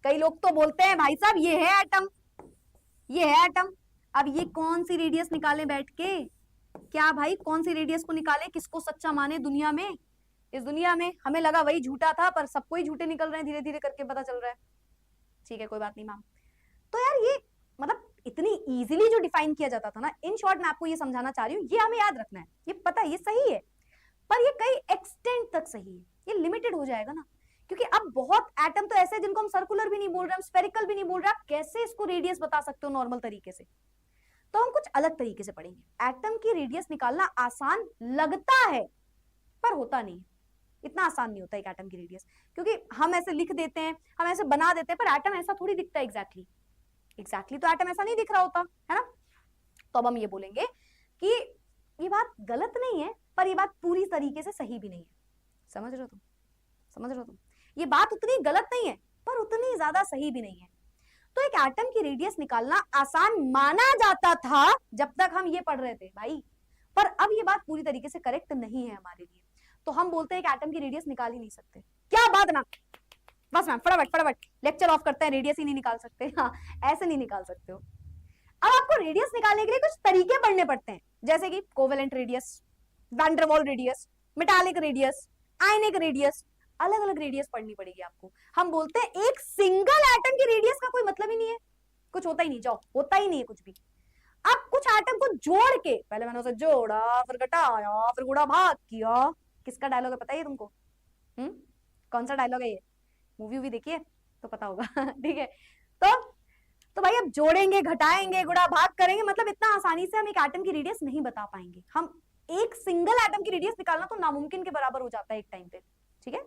कई लोग तो बोलते हैं भाई साहब ये है एटम, ये है एटम। अब ये कौन सी रेडियस निकाले बैठ के, क्या भाई कौन सी रेडियस को निकाले, किसको सच्चा माने दुनिया में? इस दुनिया में हमें लगा वही झूठा था, पर सबको ही झूठे निकल रहे हैं, धीरे धीरे करके पता चल रहा है। ठीक है, कोई बात नहीं मैम। तो यार ये मतलब इतनी इजीली जो डिफाइन किया जाता था ना, इन शॉर्ट मैं आपको ये समझाना चाह रही हूँ, ये हमें याद रखना है, ये पता है ये सही है, पर ये कई एक्सटेंट तक सही है, ये लिमिटेड हो जाएगा ना, क्योंकि अब बहुत एटम तो ऐसे हैं जिनको हम सर्कुलर भी नहीं बोल रहे, हम स्फेरिकल भी नहीं बोल रहे, आप कैसे इसको रेडियस बता सकते हो नॉर्मल तरीके से? तो हम कुछ अलग तरीके से पढ़ेंगे। एटम की रेडियस निकालना आसान लगता है पर होता नहीं, इतना आसान नहीं होता एक एटम की रेडियस, क्योंकि हम ऐसे लिख देते हैं, हम ऐसे बना देते हैं, पर एटम ऐसा थोड़ी दिखता है एग्जैक्टली तो एटम ऐसा नहीं दिख रहा होता है ना। तो अब हम ये बोलेंगे कि ये बात गलत नहीं है, पर ये बात पूरी तरीके से सही भी नहीं है। समझ रहे हो तुम? ये बात उतनी गलत नहीं है पर उतनी ज्यादा सही भी नहीं है। तो एक एटम की रेडियस निकालना आसान माना जाता था जब तक हम ये पढ़ रहे थे भाई, पर अब ये बात पूरी तरीके से करेक्ट नहीं है हमारे लिए। तो हम बोलते हैं कि एटम की रेडियस निकाल ही नहीं सकते। क्या बात ना, बस मैम फटाफट लेक्चर ऑफ करते हैं, रेडियस ही नहीं निकाल सकते। हाँ, ऐसे नहीं निकाल सकते हो। अब आपको रेडियस निकालने के लिए कुछ तरीके पढ़ने पड़ते हैं, जैसे कि कोवेलेंट रेडियस, वैन डर वाल radius, metallic radius, ionic radius, अलग अलग रेडियस पढ़नी पड़ेगी आपको। हम बोलते हैं एक सिंगल एटम की रेडियस का कोई मतलब ही नहीं है, कुछ होता ही नहीं, जाओ, होता ही नहीं है कुछ भी। अब कुछ एटम को जोड़ के, पहले मैंने उसे जोड़ा, फिर घटाया, फिर गुणा भाग किया। किसका डायलॉग है पता है तुमको? कौन सा डायलॉग है ये? मूवी देखिए तो पता होगा। ठीक है, तो भाई अब जोड़ेंगे, घटाएंगे, गुणा भाग करेंगे, मतलब इतना आसानी से हम एक एटम की रेडियस नहीं बता पाएंगे। हम एक सिंगल एटम की रेडियस निकालना तो नामुमकिन के बराबर हो जाता है एक टाइम पे। ठीक है,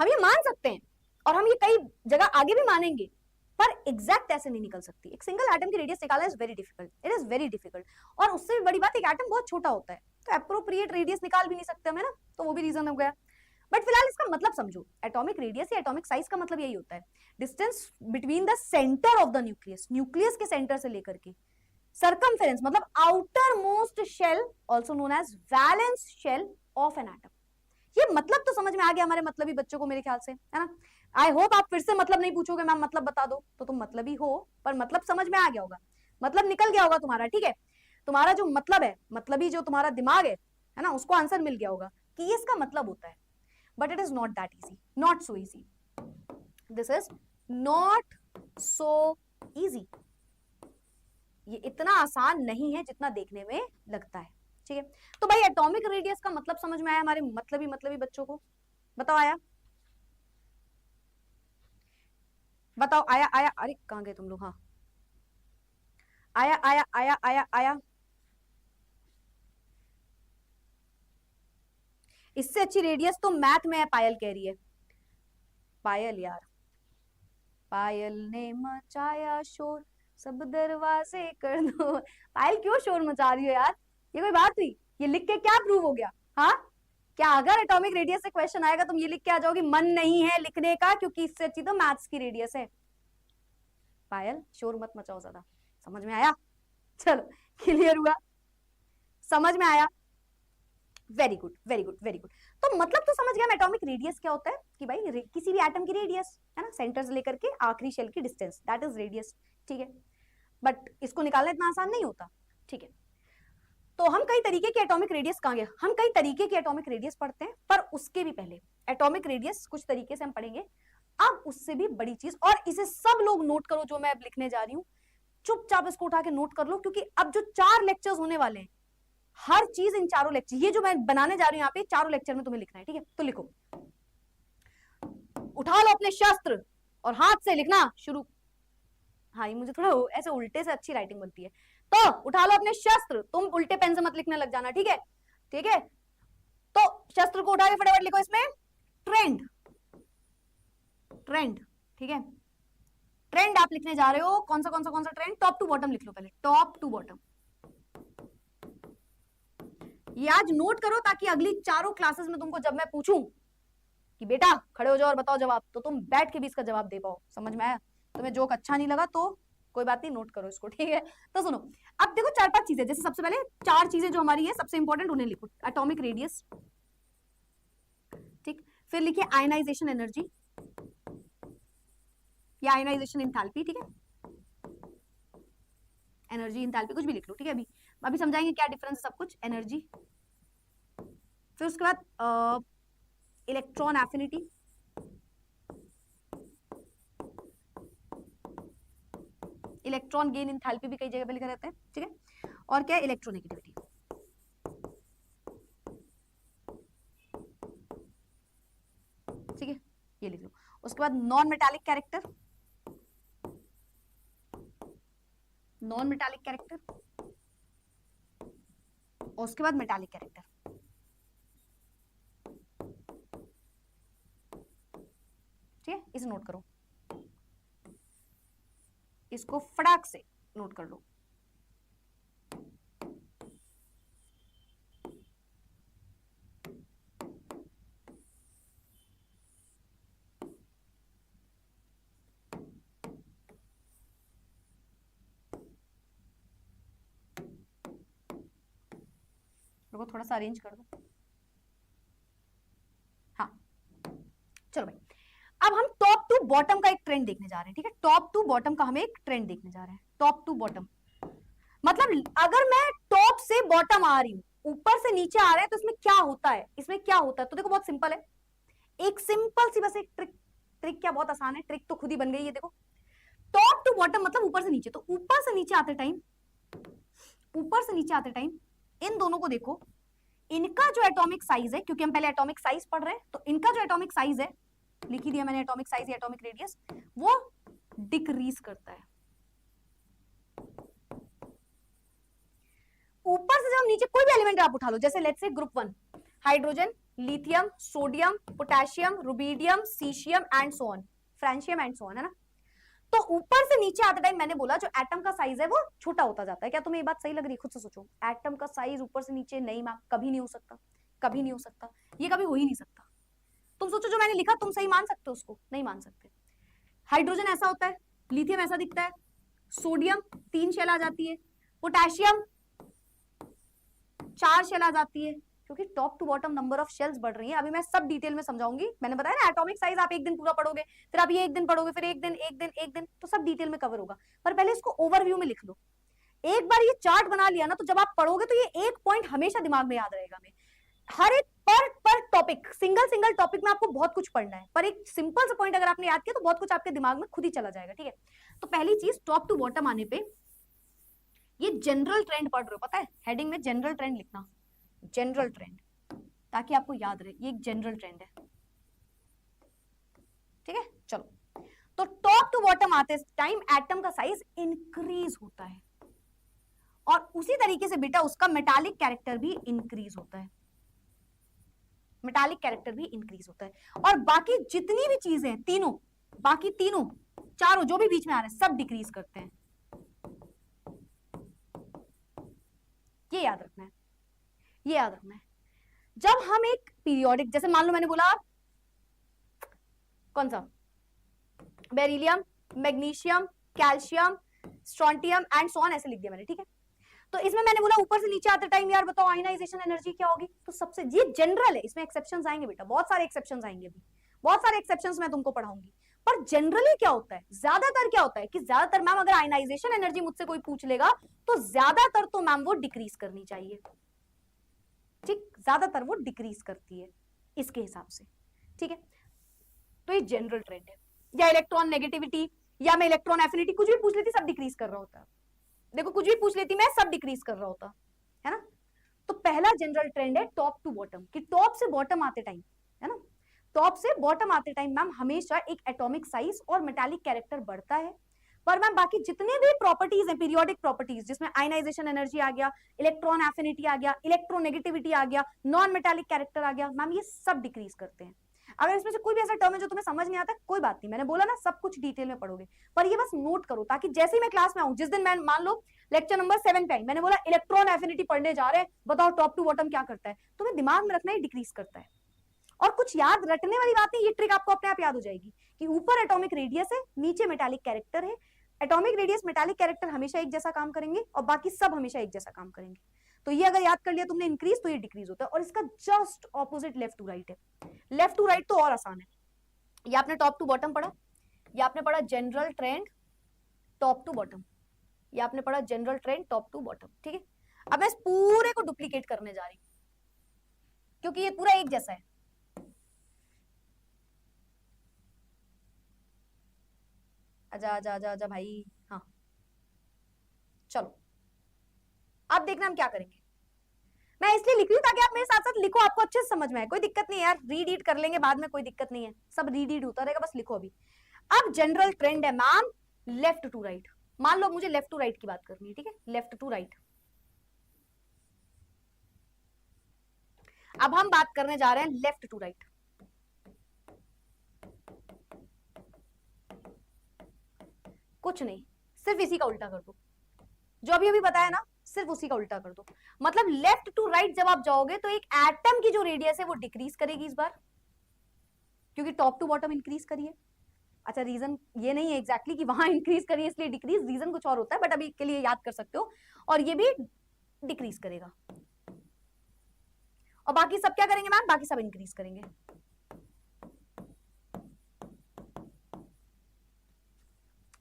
हम ये मान सकते हैं और हम ये कई जगह आगे भी मानेंगे, पर एग्जैक्ट ऐसे नहीं निकल सकती। एक सिंगल एटम की रेडियस निकालना is very difficult, it is very difficult. और उससे भी बड़ी बात, एक एटम बहुत छोटा होता है, तो एप्रोप्रिएट रेडियस निकाल भी नहीं सकते हम, है ना, तो वो भी रीजन हो गया। बट फिलहाल इसका मतलब समझो, एटॉमिक रेडियस या एटॉमिक साइज का मतलब यही होता है, distance between the centre of the nucleus, nucleus के सेंटर से लेकर के सर्कमफेरेंस, मतलब outermost shell, also known as valence shell of an atom. ये मतलब तो समझ में आ गया हमारे मतलबी बच्चों को मेरे ख्याल से, है ना। आई होप आप फिर से मतलब नहीं पूछोगे मैम मतलब बता दो, तो तुम मतलब ही हो, पर मतलब समझ में आ गया होगा, मतलब निकल गया होगा तुम्हारा। ठीक है, तुम्हारा जो मतलब है, मतलबी जो तुम्हारा दिमाग है ना, उसको आंसर मिल गया होगा कि ये इसका मतलब होता है। But it is not that easy, not so easy, this is not so easy. ये इतना आसान नहीं है जितना देखने में लगता है। ठीक है, तो भाई एटॉमिक रेडियस का मतलब समझ में आया हमारे मतलबी बच्चों को? बताओ आया, बताओ आया आया, अरे कहां गए तुम लोग? हाँ, आया आया आया आया आया। इससे अच्छी रेडियस तो मैथ में है, पायल कह रही है। पायल यार, पायल ने मचाया शोर, सब दरवाजे कर दो। पायल क्यों शोर मचा रही हो यार, ये कोई बात हुई? ये लिख के क्या प्रूव हो गया? हाँ, क्या अगर एटॉमिक रेडियस से क्वेश्चन आएगा तुम ये लिख के आ जाओगी मन नहीं है लिखने का, क्योंकि इससे अच्छी तो मैथ्स की रेडियस है? पायल शोर मत मचाओ ज्यादा। समझ में आया? चलो, क्लियर हुआ, समझ में आया? Very good very good very good. तो मतलब तो समझ गया एटॉमिक रेडियस क्या होता है, कि भाई किसी भी एटम की रेडियस, है ना, सेंटर से लेकर के आखिरी शेल की डिस्टेंस, दैट इज रेडियस। ठीक है, बट इसको निकालना इतना आसान नहीं होता। ठीक है, तो हम कई तरीके की एटॉमिक रेडियस कहां गए, हम कई तरीके की एटॉमिक रेडियस पढ़ते हैं, पर उसके भी पहले एटॉमिक रेडियस कुछ तरीके से हम पढ़ेंगे। अब उससे भी बड़ी चीज, और इसे सब लोग नोट करो जो मैं अब लिखने जा रही हूं, चुपचाप इसको उठा के नोट कर लो, क्योंकि अब जो 4 लेक्चर्स होने वाले हैं, हर चीज इन चारों लेक्चर, ये जो मैं बनाने जा रही हूं यहाँ पे, चारों लेक्चर में तुम्हें लिखना है। ठीक है, तो लिखो, उठा लो अपने शस्त्र और हाथ से लिखना शुरू। हाँ, ये मुझे थोड़ा ऐसे उल्टे से अच्छी राइटिंग बनती है, तो उठा लो अपने शस्त्र, तुम उल्टे पेन से मत लिखने लग जाना। ठीक है, ठीक है, तो शस्त्र को उठा के फटाफट लिखो इसमें ट्रेंड, ट्रेंड। ठीक है, ट्रेंड आप लिखने जा रहे हो, कौन सा ट्रेंड, टॉप टू बॉटम लिख लो पहले, टॉप टू बॉटम। ये आज नोट करो, ताकि अगली चारों क्लासेस में तुमको जब मैं पूछूं कि बेटा खड़े हो जाओ और बताओ जवाब, तो तुम बैठ के भी इसका जवाब दे पाओ। समझ में आया? तुम्हें जोक अच्छा नहीं लगा तो कोई बात नहीं, नोट करो इसको। ठीक है, तो सुनो, अब देखो 4-5 चीजें, जैसे सबसे पहले 4 चीजें जो हमारी है सबसे इंपॉर्टेंट, उन्हें लिखो। एटॉमिक रेडियस, ठीक, फिर लिखिए आयनाइजेशन एनर्जी या आयनाइजेशन इंथैल्पी। ठीक है, एनर्जी इंथैल्पी कुछ भी लिख लो। ठीक है, अभी समझाएंगे क्या डिफरेंस है सब कुछ। एनर्जी, फिर उसके बाद electron affinity, electron gain enthalpy भी कई जगह पे लिखे रहते हैं, ठीक है। और क्या है, इलेक्ट्रोनेगेटिविटी, ठीक है, ये लिख लो। उसके बाद non metallic character, non metallic character, और उसके बाद मेटालिक कैरेक्टर, ठीक है। इसे नोट करो, इसको फटाक से नोट कर लो। रुको थोड़ा सा अरेंज कर दो। हाँ चलो भाई, अब हम टॉप टू बॉटम का एक ट्रेंड देखने जा रहे हैं, ठीक है। टॉप टू बॉटम का हम एक ट्रेंड देखने जा रहे हैं। टॉप टू बॉटम मतलब अगर मैं टॉप से बॉटम आ रही हूं, ऊपर से नीचे आ रहे हैं, तो इसमें क्या होता है, इसमें क्या होता है, तो देखो बहुत सिंपल है। एक सिंपल सी बस एक ट्रिक, ट्रिक क्या बहुत आसान है, ट्रिक तो खुद ही बन गई है। देखो टॉप टू बॉटम मतलब ऊपर से नीचे, तो ऊपर से नीचे आते टाइम, ऊपर से नीचे आते टाइम इन दोनों को देखो, इनका जो एटॉमिक साइज है, क्योंकि हम पहले एटॉमिक साइज पढ़ रहे हैं, तो इनका जो एटॉमिक साइज है, लिख ही दिया मैंने एटॉमिक साइज या एटॉमिक रेडियस, वो डिक्रीज करता है। ऊपर से जब नीचे कोई भी एलिमेंट आप उठा लो, जैसे let's say group 1 hydrogen, lithium, sodium, potassium, rubidium, caesium and so on, francium and so on, है ना। तो ऊपर से नीचे आते टाइम मैंने बोला जो एटम का साइज है वो छोटा होता जाता है। क्या तुम्हें ये बात सही लग रही है? खुद से सोचो, एटम का साइज ऊपर से नीचे नहीं मैम, कभी नहीं हो सकता, कभी नहीं हो सकता, ये कभी हो ही नहीं सकता। तुम सोचो जो मैंने लिखा तुम सही मान सकते हो उसको? नहीं मान सकते। हाइड्रोजन ऐसा होता है, लिथियम ऐसा दिखता है, सोडियम 3 शेल आ जाती है, पोटेशियम 4 शेल आ जाती है, क्योंकि top to bottom number of shells बढ़ रही है। अभी मैं सब डिटेल में समझाऊंगी, मैंने बताया ना एटॉमिक साइज आप एक दिन पूरा पढ़ोगे, फिर आप ये एक दिन पढ़ोगे, फिर एक दिन एक दिन एक दिन, तो सब डिटेल में कवर होगा। पर पहले इसको ओवरव्यू में लिख लो। एक बार ये चार्ट बना लिया ना, तो जब आप पढ़ोगे तो ये एक पॉइंट हमेशा दिमाग में याद रहेगा। हर एक पर टॉपिक, सिंगल सिंगल टॉपिक में आपको बहुत कुछ पढ़ना है, पर एक सिंपल सा पॉइंट अगर आपने याद किया तो बहुत कुछ आपके दिमाग में खुद ही चला जाएगा, ठीक है। तो पहली चीज, टॉप टू बॉटम आने पे ये जनरल ट्रेंड पढ़ रहे हो, पता है, हेडिंग में जनरल ट्रेंड लिखना, जनरल ट्रेंड, ताकि आपको याद रहे ये एक जनरल ट्रेंड है, ठीक है। चलो, तो टॉप टू बॉटम आते टाइम एटम का साइज इंक्रीज होता है, और उसी तरीके से बेटा उसका मेटालिक कैरेक्टर भी इंक्रीज होता है, मेटालिक कैरेक्टर भी इंक्रीज होता है। और बाकी जितनी भी चीजें हैं तीनों, बाकी तीनों चारों जो भी बीच में आ रहे हैं सब डिक्रीज करते हैं, ये याद रखना है, ये याद रखना है। जब हम एक पीरियोडिक, जैसे मान लो मैंने बोला कौन सा, beryllium, magnesium, calcium, strontium and so on, ऐसे लिख दिया मैंने, ठीक है। तो इसमें मैंने बोला ऊपर से नीचे आते टाइम यार बताओ आयनाइजेशन एनर्जी क्या होगी, तो सबसे, ये जनरल है, इसमें एक्सेप्शंस आएंगे बेटा, बहुत सारे एक्सेप्शंस आएंगे, अभी बहुत सारे एक्सेप्शंस मैं तुमको पढ़ाऊंगी। पर जनरली क्या होता है, ज्यादातर क्या होता है कि ज्यादातर मैम अगर आयनाइजेशन एनर्जी मुझसे कोई पूछ लेगा तो ज्यादातर तो मैम वो डिक्रीज करनी चाहिए, ठीक, ज्यादातर वो डिक्रीज करती है इसके हिसाब से, ठीक है। तो ये जनरल ट्रेंड है। या इलेक्ट्रॉन नेगेटिविटी, या मैं इलेक्ट्रॉन एफिनिटी, कुछ भी पूछ लेती सब डिक्रीज कर रहा होता है, देखो कुछ भी पूछ लेती मैं सब डिक्रीज कर रहा होता है ना। तो पहला जनरल ट्रेंड है टॉप टू बॉटम, कि टॉप से बॉटम आते टाइम, है ना, टॉप से बॉटम आते टाइम मैम हमेशा एक एटॉमिक साइज और मेटालिक कैरेक्टर बढ़ता है। पर मैम बाकी जितने भी प्रॉपर्टीज हैं, पीरियोडिक प्रॉपर्टीज, जिसमें आयनाइजेशन एनर्जी आ गया, इलेक्ट्रॉन एफिनिटी आ गया, इलेक्ट्रोनेगेटिविटी आ गया, नॉन मेटालिक कैरेक्टर आ गया, मैम ये सब डिक्रीज करते हैं। अगर इसमें से कोई भी ऐसा टर्म है जो तुम्हें समझ नहीं आता, कोई बात नहीं, मैंने बोला ना सब कुछ डिटेल में पढ़ोगे, पर ये बस नोट करो, ताकि जैसे ही मैं क्लास में आऊं, जिस दिन मैं मान लो लेक्चर नंबर 7 पे आई, मैंने बोला इलेक्ट्रॉन एफिनिटी पढ़ने जा रहे हैं, बताओ टॉप टू बॉटम क्या करता है, तुम्हें दिमाग में रखना ही डिक्रीज करता है। और कुछ याद रटने वाली बात नहीं, ये ट्रिक आपको अपने आप याद हो जाएगी कि ऊपर एटॉमिक रेडियस है, नीचे मेटालिक कैरेक्टर है, एटॉमिक रेडियस मेटालिक कैरेक्टर हमेशा एक जैसा काम करेंगे और बाकी सब हमेशा एक जैसा काम करेंगे। तो ये अगर याद कर लिया तुमने इंक्रीज, तो ये डिक्रीज होता है। और इसका just opposite left to right है, लेफ्ट टू राइट तो और आसान है। ये आपने टॉप टू बॉटम पढ़ा, ये आपने पढ़ा general trend top to bottom, ये आपने पढ़ा general trend top to bottom, ठीक है। अब मैं इस पूरे को डुप्लीकेट करने जा रही हूं, क्योंकि ये पूरा एक जैसा है। आजा आजा आजा आजा भाई, हाँ चलो अब देखना हम क्या करेंगे। मैं इसलिए लिख रही हूँ ताकि आप मेरे साथ साथ लिखो, आपको अच्छे से समझ में आए। कोई दिक्कत नहीं है यार, रीड ईड कर लेंगे बाद में, कोई दिक्कत नहीं है, सब रीड ईड होता रहेगा, बस लिखो अभी। अब जनरल ट्रेंड है मैम लेफ्ट टू राइट। मान लो मुझे लेफ्ट टू राइट की बात करनी है, ठीक है, लेफ्ट टू राइट। अब हम बात करने जा रहे हैं लेफ्ट टू राइट। कुछ नहीं, सिर्फ इसी का उल्टा कर दो, जो अभी अभी बताया ना, सिर्फ उसी का उल्टा कर दो। मतलब लेफ्ट टू राइट जब आप जाओगे तो एक एटम की जो रेडियस है वो डिक्रीज करेगी इस बार, क्योंकि टॉप टू बॉटम इंक्रीज करिए। अच्छा, रीजन ये नहीं है एग्जैक्टली कि वहां इंक्रीज करिए इसलिए डिक्रीज, रीजन कुछ और होता है, बट अभी के लिए याद कर सकते हो। और ये भी डिक्रीज करेगा, और बाकी सब क्या करेंगे मैम, बाकी सब इंक्रीज करेंगे।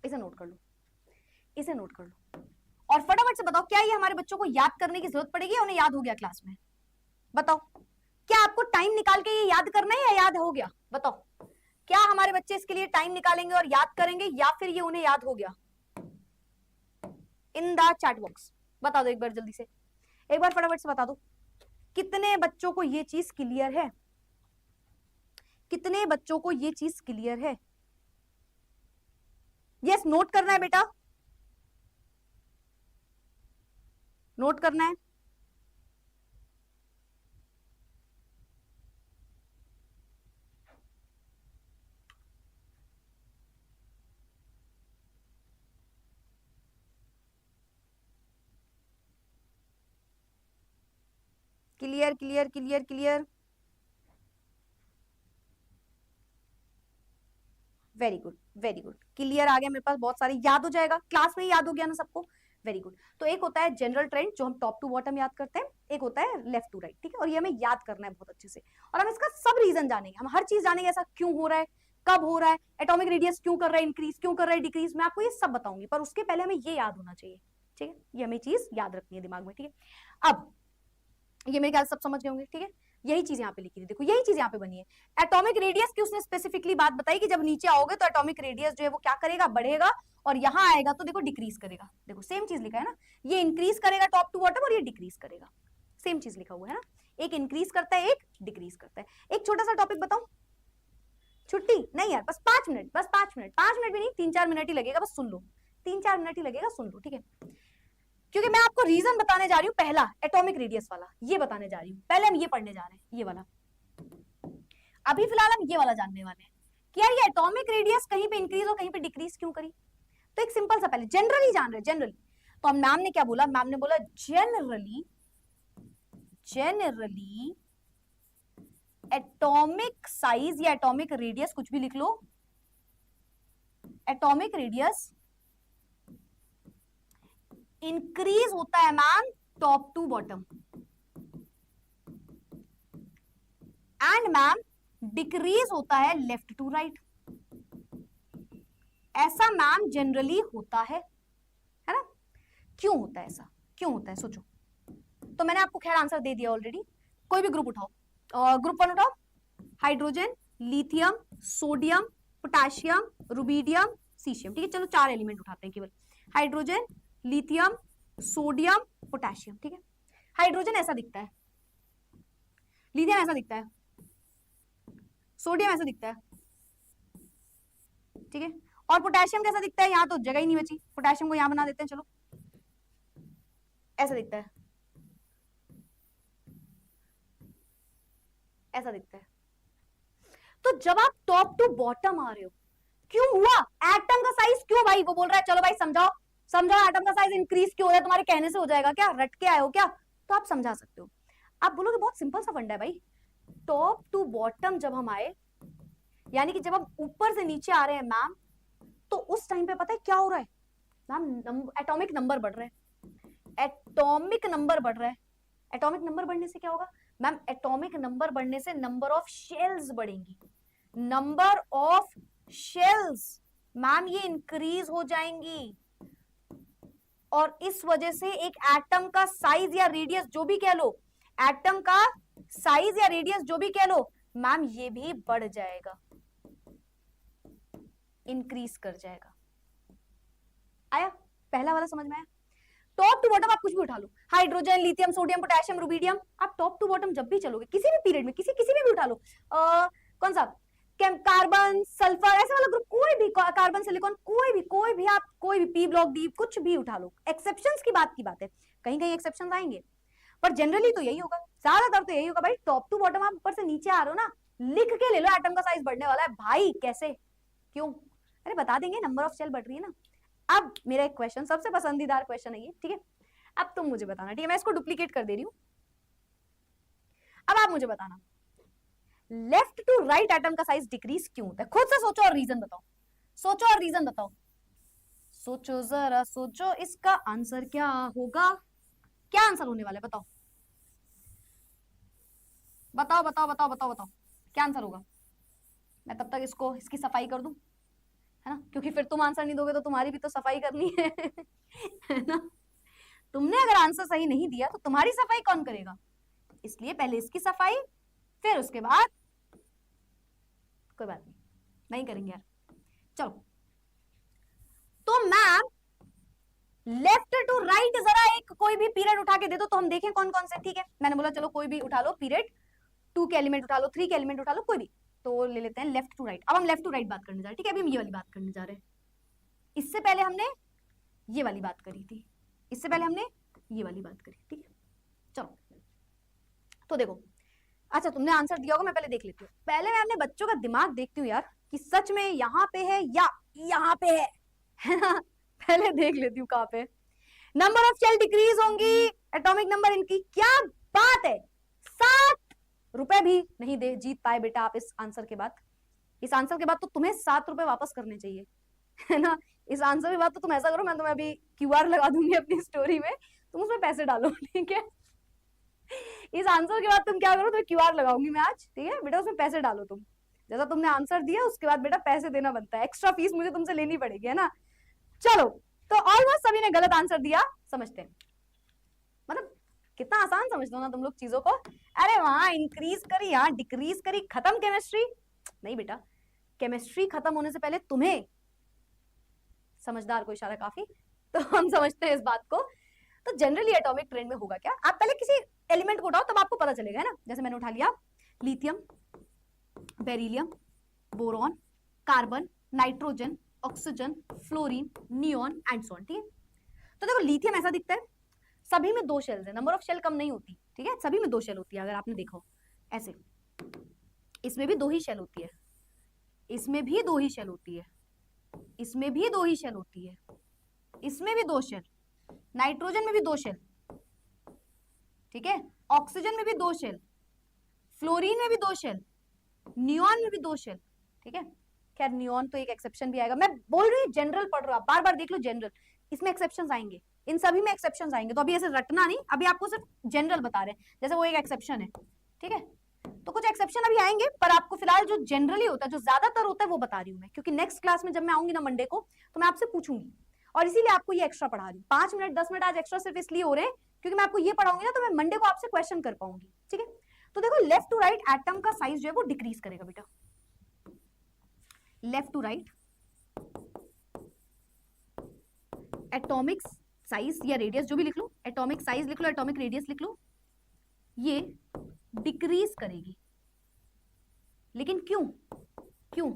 इसे नोट कर लो, इसे नोट कर लो, और फटाफट से बताओ क्या ये हमारे बच्चों को याद करने की जरूरत पड़ेगी, उन्हें याद हो गया क्लास में? बताओ, क्या आपको टाइम निकाल के ये याद करना है या याद हो गया? बताओ, क्या हमारे बच्चे इसके लिए टाइम निकालेंगे और याद करेंगे, या फिर ये उन्हें याद हो गया? इन द चैट बॉक्स बता दो एक बार जल्दी से, एक बार फटाफट से बता दो, कितने बच्चों को ये चीज क्लियर है? कितने बच्चों को ये चीज क्लियर है? यस, नोट करना है बेटा, नोट करना है। Clear clear clear clear, very good very good, clear आ गया मेरे पास, बहुत सारे याद हो जाएगा, क्लास में ही याद हो गया ना सबको, वेरी गुड। तो एक होता है जनरल ट्रेंड जो हम टॉप टू बॉटम याद करते हैं, एक होता है लेफ्ट टू राइट, ठीक है, और ये हमें याद करना है बहुत अच्छे से, और हम इसका सब रीजन जानेंगे, हम हर चीज जानेंगे, ऐसा क्यों हो रहा है, कब हो रहा है, एटॉमिक रेडियस क्यों कर रहा है इंक्रीज, क्यों कर रहा है डिक्रीज, मैं आपको ये सब बताऊंगी, पर उसके पहले हमें ये याद होना चाहिए, ठीक है, ये हमें चीज याद रखनी है दिमाग में, ठीक है। अब ये मेरे ख्याल सब समझ गए होंगे, ठीक है, यही चीज यहाँ पे लिखी थी, देखो यही चीज यहाँ पे बनी है। एटॉमिक रेडियस की उसने स्पेसिफिकली बात बताई कि जब नीचे आओगे तो एटॉमिक रेडियस जो है वो क्या करेगा, बढ़ेगा, और यहाँ आएगा तो देखो डिक्रीज करेगा, देखो सेम चीज लिखा है ना, ये इंक्रीज करेगा टॉप टू बॉटम और ये डिक्रीज करेगा, सेम चीज लिखा हुआ है ना, एक इंक्रीज करता है एक डिक्रीज करता है। एक छोटा सा टॉपिक बताऊं, छुट्टी नहीं यार, बस 5 मिनट, बस 5 मिनट, 5 मिनट भी नहीं, 3-4 मिनट ही लगेगा, बस सुन लो, 3-4 मिनट ही लगेगा, सुन लो, ठीक है, क्योंकि मैं आपको रीजन बताने जा रही हूँ, पहला एटॉमिक रेडियस वाला ये बताने जा रही हूँ, पहले हम ये पढ़ने जा रहे हैं, ये वाला, अभी फिलहाल हम ये वाला जानने वाले हैं कि यार ये एटॉमिक रेडियस कहीं पे इंक्रीज और कहीं पे डिक्रीज क्यों करी। तो एक सिंपल सा, पहले जनरली जान रहे, जनरली, तो हम मैम ने क्या बोला, मैम ने बोला जनरली, जनरली एटॉमिक साइज या एटॉमिक रेडियस, कुछ भी लिख लो, एटॉमिक रेडियस इंक्रीज होता है ma'am top to bottom, and ma'am decrease होता है लेफ्ट टू राइट, ऐसा मैम जनरली होता है ना? क्यों होता है ऐसा, क्यों होता है सोचो। तो मैंने आपको खैर आंसर दे दिया ऑलरेडी, कोई भी ग्रुप उठाओ, ग्रुप 1 उठाओ, hydrogen, lithium, sodium, potassium, rubidium, caesium, ठीक है, चलो 4 एलिमेंट उठाते हैं केवल, हाइड्रोजन, लिथियम, सोडियम, पोटेशियम, ठीक है। हाइड्रोजन ऐसा दिखता है, लिथियम ऐसा दिखता है, सोडियम ऐसा दिखता है, ठीक है, और पोटेशियम कैसा दिखता है, यहां तो जगह ही नहीं बची, पोटेशियम को यहां बना देते हैं, चलो ऐसा दिखता है, ऐसा दिखता है। तो जब आप टॉप टू बॉटम आ रहे हो, क्यों हुआ, एटम का साइज क्यों, भाई वो बोल रहा है चलो भाई समझाओ, समझाओ एटम का साइज इंक्रीज क्यों हो रहा है, तुम्हारे कहने से हो जाएगा क्या, रट के आए हो क्या? तो आप समझा सकते हो, आप बोलोगे बहुत सिंपल सा फंडा है भाई, टॉप टू बॉटम जब हम आए, यानी कि जब हम ऊपर से नीचे आ रहे हैं मैम, तो उस टाइम पे पता है क्या हो रहा है मैम, एटॉमिक नंबर बढ़ रहा है, एटॉमिक नंबर बढ़ रहा है, एटॉमिक नंबर बढ़ने से क्या होगा मैम, एटॉमिक नंबर बढ़ने से नंबर ऑफ शेल्स बढ़ेंगी, नंबर ऑफ शेल्स मैम ये इंक्रीज हो जाएंगी, और इस वजह से एक एटम का साइज या रेडियस जो भी कह लो, एटम का साइज या रेडियस जो भी कह लो मैम, ये भी बढ़ जाएगा, इंक्रीज कर जाएगा। आया, पहला वाला समझ में आया? टॉप टू बॉटम आप कुछ भी उठा लो, hydrogen, lithium, sodium, potassium, rubidium, आप टॉप टू बॉटम जब भी चलोगे किसी भी पीरियड में, किसी भी उठा लो, कौन सा, कार्बन, सल्फर, ऐसा वाला ग्रुप, कोई भी, कार्बन, सिलिकॉन, कोई भी आप, कोई भी पी ब्लॉक, डी, कुछ भी उठा लो। एक्सेप्शंस की बात है, कहीं कहीं एक्सेप्शंस आएंगे, पर जनरली तो यही होगा, ज्यादातर तो यही होगा भाई। टॉप टू बॉटम आप ऊपर से नीचे आ रहे हो ना, लिख के ले लो, एटम का साइज बढ़ने वाला है भाई। कैसे, क्यों, अरे बता देंगे, नंबर ऑफ शेल बढ़ रही है ना। अब मेरा एक क्वेश्चन, सबसे पसंदीदार क्वेश्चन है ये, ठीक है, अब तुम मुझे बताना, ठीक है, मैं इसको डुप्लीकेट कर दे रही हूं। अब आप मुझे बताना, लेफ्ट टू राइट एटम का साइज डिक्रीज क्यों होता है? खुद से सोचो और रीजन बताओ, सोचो और रीजन बताओ, सोचो जरा सोचो, इसका आंसर क्या होगा? क्या आंसर होने वाला है? बताओ बताओ बताओ बताओ बताओ बताओ, क्या आंसर होगा? मैं तब तक इसको, इसकी सफाई कर दूं, है ना, क्योंकि फिर तुम आंसर नहीं दोगे तो तुम्हारी भी तो सफाई करनी है है ना। तुमने अगर आंसर सही नहीं दिया तो तुम्हारी सफाई कौन करेगा? इसलिए पहले इसकी सफाई, फिर उसके बाद, कोई बात नहीं करेंगे यार। चलो, तो मैम लेफ्ट टू राइट जरा एक कोई भी पीरियड उठा के दे दो तो हम देखें कौन कौन से, ठीक है। मैंने बोला चलो कोई भी उठा लो पीरियड, 2 के एलिमेंट उठा लो, 3 के एलिमेंट उठा लो, कोई भी, तो ले लेते हैं लेफ्ट टू राइट। अब हम लेफ्ट टू राइट बात करने जा रहे हैं, ठीक है, अभी हम ये वाली बात करने जा रहे हैं। इससे पहले हमने ये वाली बात करी थी, इससे पहले हमने ये वाली बात करी, ठीक है। चलो, तो देखो, अच्छा तुमने आंसर दिया होगा, मैं पहले देख लेती हूँ, पहले मैं अपने बच्चों का दिमाग देखती हूँ यार, कि सच में यहाँ पे है या यहाँ पे है ना। पहले देख लेती हूँ कहाँ पे। नंबर ऑफ शेल डिक्रीज होंगी, एटॉमिक नंबर इनकी, क्या बात है, 7 रुपए भी नहीं दे जीत पाए बेटा आप इस आंसर के बाद। इस आंसर के बाद तो तुम्हें 7 रुपए वापस करने चाहिए, है ना। इस आंसर के बाद तो तुम ऐसा करो, मैं तुम्हें अभी क्यूआर लगा दूंगी अपनी स्टोरी में, तुम उसमें पैसे डालो, ठीक है। इस आंसर के बाद तुम क्या करो, तुम्हें क्यूआर लगाऊंगी मैं आज, ठीक है बेटा, उसमें पैसे डालो तुम, जैसा तुमने आंसर दिया उसके बाद बेटा पैसे देना बनता है, एक्स्ट्रा फीस मुझे तुमसे लेनी पड़ेगी, है ना। चलो, तो ऑलमोस्ट सभी ने गलत आंसर दिया, समझते हैं, मतलब कितना आसान समझते हो ना तुम लोग चीजों को। अरे वहां इंक्रीज करी, यहाँ डिक्रीज करी, खत्म केमिस्ट्री। नहीं बेटा, केमिस्ट्री खत्म होने से पहले तुम्हें, समझदार को इशारा काफी, तो हम समझते हैं इस बात को। तो जनरली एटॉमिक ट्रेंड में होगा क्या, आप पहले किसी एलिमेंट को उठाओ तब आपको पता चलेगा, है ना। जैसे मैंने उठा लिया lithium, beryllium, boron, carbon, nitrogen, oxygen, fluorine, neon and so on, ठीक है। तो देखो लिथियम ऐसा दिखता है, सभी में 2 शेल्स है, नंबर ऑफ शेल कम नहीं होती, ठीक है, सभी में 2 शेल होती है, अगर आपने देखो ऐसे, इसमें भी 2 ही शेल होती है, इसमें भी 2 ही शेल होती है, इसमें भी 2 ही शेल होती है, इसमें भी 2 शेल, नाइट्रोजन में भी 2 शेल, ठीक है, ऑक्सीजन में भी 2 शेल, फ्लोरीन में भी 2 शेल, नियॉन में भी 2 शेल, ठीक है। खैर नियॉन तो एक एक्सेप्शन भी आएगा, मैं बोल रही हूँ जनरल पढ़ रहा, बार बार देख लो जनरल, इसमें एक्सेप्शंस आएंगे, इन सभी में एक्सेप्शंस आएंगे, तो अभी ऐसे रटना नहीं, अभी आपको सिर्फ जनरल बता रहे हैं, जैसे वो एक एक्सेप्शन है, ठीक है। तो कुछ एक्सेप्शन अभी आएंगे, पर आपको फिलहाल जो जनरली होता है, जो ज्यादातर होता है, वो बता रही हूँ मैं, क्योंकि नेक्स्ट क्लास में जब मैं आऊंगी ना मंडे को, तो मैं आपसे पूछूंगी, और इसीलिए आपको ये एक्स्ट्रा पढ़ा रही हूँ। 5 मिनट 10 मिनट आज एक्स्ट्रा सिर्फ इसलिए हो रहे हैं क्योंकि मैं आपको ये पढ़ाऊंगी ना, तो मैं मंडे को आपसे क्वेश्चन कर पाऊंगी, ठीक है। तो देखो लेफ्ट टू राइट एटम का साइज जो है वो डिक्रीज करेगा बेटा, left to right atomic size या रेडियस जो भी लिख लो, एटॉमिक साइज लिख लो, एटॉमिक रेडियस लिख लो, ये डिक्रीज करेगी। लेकिन क्यों, क्यों,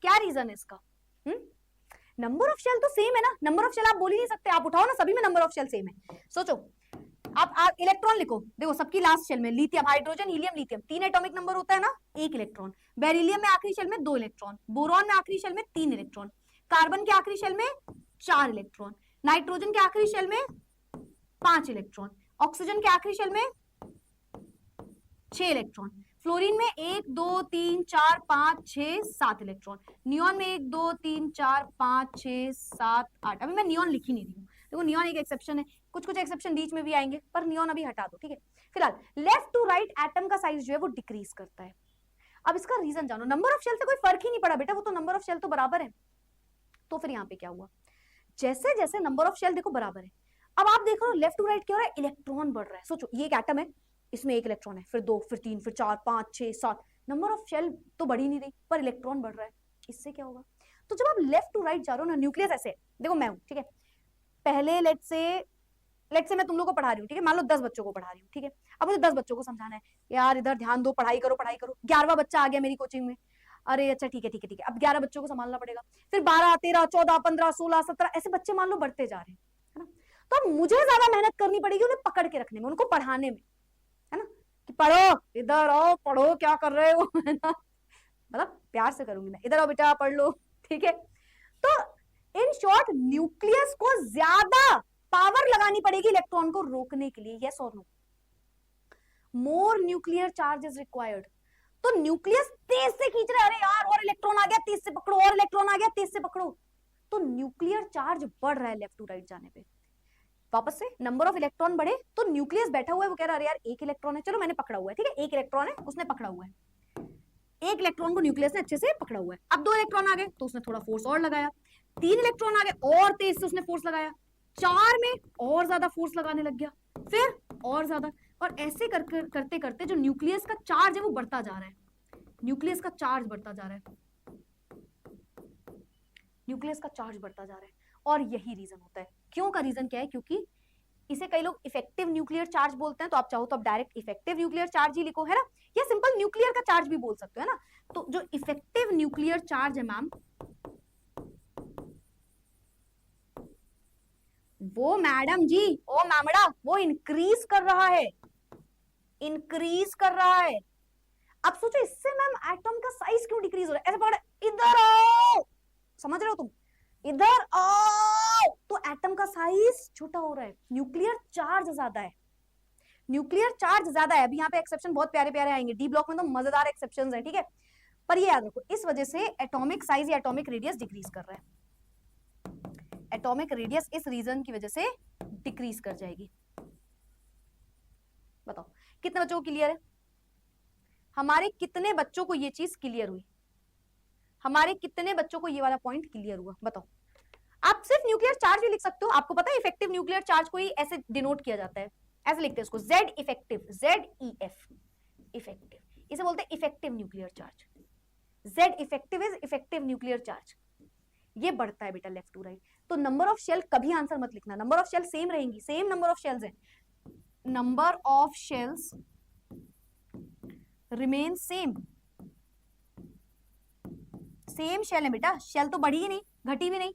क्या रीजन है इसका? नंबर ऑफ शेल तो सेम है ना, नंबर ऑफ शेल आप बोल ही नहीं सकते, आप उठाओ ना, सभी में नंबर ऑफ शेल सेम है। सोचो, आप इलेक्ट्रॉन लिखो, देखो सबकी लास्ट शेल में lithium, hydrogen, helium, lithium 3 atomic number होता है ना, 1 इलेक्ट्रॉन, बेरिलियम में आखिरी शेल में 2 इलेक्ट्रॉन, बोरॉन में आखिरी शेल में 3 इलेक्ट्रॉन, कार्बन के आखिरी शेल में 4 इलेक्ट्रॉन, नाइट्रोजन के आखिरी शेल में 5 इलेक्ट्रॉन, ऑक्सीजन के आखिरी शेल में 6 इलेक्ट्रॉन, फ्लोरीन में 1 2 3 4 5 6 7 इलेक्ट्रॉन, नियॉन में 1 2 3 4 5 6 7 8। अभी मैं नियॉन लिख ही नहीं रही हूँ, देखो नियॉन एक एक्सेप्शन है, कुछ कुछ एक्सेप्शन बीच में भी आएंगे, पर नियॉन अभी हटा दो, ठीक है। फिलहाल लेफ्ट टू राइट एटम का साइज जो है वो डिक्रीज करता है। अब इसका रीजन जानो, नंबर ऑफ शेल से कोई फर्क ही नहीं पड़ा बेटा, वो तो नंबर ऑफ शेल तो बराबर है। तो फिर यहाँ पे क्या हुआ, जैसे जैसे नंबर ऑफ शेल देखो बराबर है, अब आप देख रहे हो लेफ्ट टू राइट क्या हो रहा है, इलेक्ट्रॉन बढ़ रहा है। सोचो ये एक एटम है, इसमें 1 इलेक्ट्रॉन है, फिर 2 फिर 3 फिर 4 5 6 7, नंबर ऑफ शेल तो बढ़ ही नहीं रही, पर इलेक्ट्रॉन बढ़ रहा है, इससे क्या होगा? तो जब आप लेफ्ट टू राइट जा रहे हो ना, न्यूक्लियस ऐसे देखो, मैं हूं, ठीक है, पहले लेट से मैं तुम लोग को पढ़ा रही हूँ, ठीक है, मान लो 10 बच्चों को पढ़ा रही हूँ, ठीक है, अब मुझे 10 बच्चों को समझाना है, यार इधर ध्यान दो, पढ़ाई करो पढ़ाई करो, 11वां बच्चा आ गया मेरी कोचिंग में, अरे अच्छा ठीक है ठीक है ठीक है, अब 11 बच्चों को संभालना पड़ेगा, फिर 12 13 14 15 16 17 ऐसे बच्चे मान लो बढ़ते जा रहे हैं, है ना, तो अब मुझे ज्यादा मेहनत करनी पड़ेगी उन्हें पकड़ के रखने में, उनको पढ़ाने में, है ना, कि पढ़ो, इधर आओ, पढ़ो, क्या कर रहे हो, है ना, मतलब प्यार से करूंगी मैं, इधर आओ बेटा पढ़ लो, ठीक है। तो इन शॉर्ट न्यूक्लियस को ज्यादा पावर लगानी पड़ेगी इलेक्ट्रॉन को रोकने के लिए, यस और no, more nuclear charge is required. तो न्यूक्लियस तेज से खींच रहे, अरे यार और इलेक्ट्रॉन आ गया, तेज से पकड़ो, और इलेक्ट्रॉन आ गया, तेज से पकड़ो, तो न्यूक्लियर चार्ज बढ़ रहा है लेफ्ट टू राइट जाने पे, वापस से नंबर ऑफ इलेक्ट्रॉन बढ़े, तो न्यूक्लियस बैठा हुआ है, वो कह रहा है अरे यार एक इलेक्ट्रॉन है, चलो मैंने पकड़ा हुआ है, ठीक है, एक इलेक्ट्रॉन है उसने पकड़ा हुआ है, एक इलेक्ट्रॉन को न्यूक्लियस ने अच्छे से पकड़ा हुआ है, अब 2 इलेक्ट्रॉन आ गए तो उसने थोड़ा फोर्स और लगाया, 3 इलेक्ट्रॉन आ गए और तेज से उसने फोर्स लगाया, 4 में और ज्यादा फोर्स लगाने लग गया, फिर और ज्यादा, और ऐसे करते करते जो न्यूक्लियस का चार्ज है वो बढ़ता जा रहा है, न्यूक्लियस का चार्ज बढ़ता जा रहा है, न्यूक्लियस का चार्ज बढ़ता जा रहा है, और यही रीजन होता है, क्यों का रीजन क्या है, क्योंकि इसे कई लोग इफेक्टिव न्यूक्लियर चार्ज बोलते हैं, तो आप चाहो तो आप डायरेक्ट इफेक्टिव न्यूक्लियर चार्ज ही लिखो, है ना, या सिंपल न्यूक्लियर का चार्ज भी बोल सकते हो, है ना, तो जो इफेक्टिव न्यूक्लियर चार्ज है मैम, वो मैडम जी, ओ मैमड़ा, वो इंक्रीज कर रहा है, इंक्रीज कर रहा है। अब सोचो इससे मैम एटम का साइज क्यों डिक्रीज हो रहा है, ऐसे पकड़, इधर आओ, समझ रहे हो तुम, इधर आओ, तो एटम का साइज छोटा हो रहा है, न्यूक्लियर चार्ज ज्यादा है, न्यूक्लियर चार्ज ज्यादा है। अभी यहाँ पे एक्सेप्शन बहुत प्यारे प्यारे आएंगे, डी ब्लॉक में तो मजेदार एक्सेप्शंस हैं, ठीक है, पर ये याद रखो, इस वजह से एटॉमिक साइज या एटॉमिक रेडियस डिक्रीज कर रहा है, एटॉमिक रेडियस इस रीजन की वजह से डिक्रीज कर जाएगी। बताओ कितने बच्चों को क्लियर है, हमारे कितने बच्चों को ये चीज क्लियर हुई, हमारे कितने बच्चों को ये वाला पॉइंट क्लियर हुआ, बताओ। आप सिर्फ न्यूक्लियर चार्ज भी लिख सकते हो, आपको पता है इफेक्टिव न्यूक्लियर चार्ज को ही ऐसे डिनोट किया जाता है, ऐसे लिखते हैं इसको, जेड इफेक्टिव, ZEF इफेक्टिव, इसे बोलते हैं effective nuclear charge, Z effective is effective nuclear charge, ये बढ़ता है बेटा लेफ्ट टू राइट। तो नंबर ऑफ शेल कभी आंसर मत लिखना, नंबर ऑफ शेल सेम रहेंगी, सेम नंबर ऑफ शेल्स है, number of shells remain same, same shell है बेटा, शेल तो बढ़ी ही नहीं घटी भी नहीं,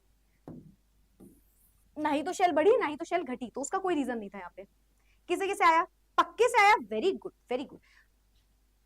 ना ही तो शेल बढ़ी ना ही तो शेल घटी, तो उसका कोई रीजन नहीं था यहाँ पे। किसे किसे आया, पक्के से आया, वेरी गुड वेरी गुड,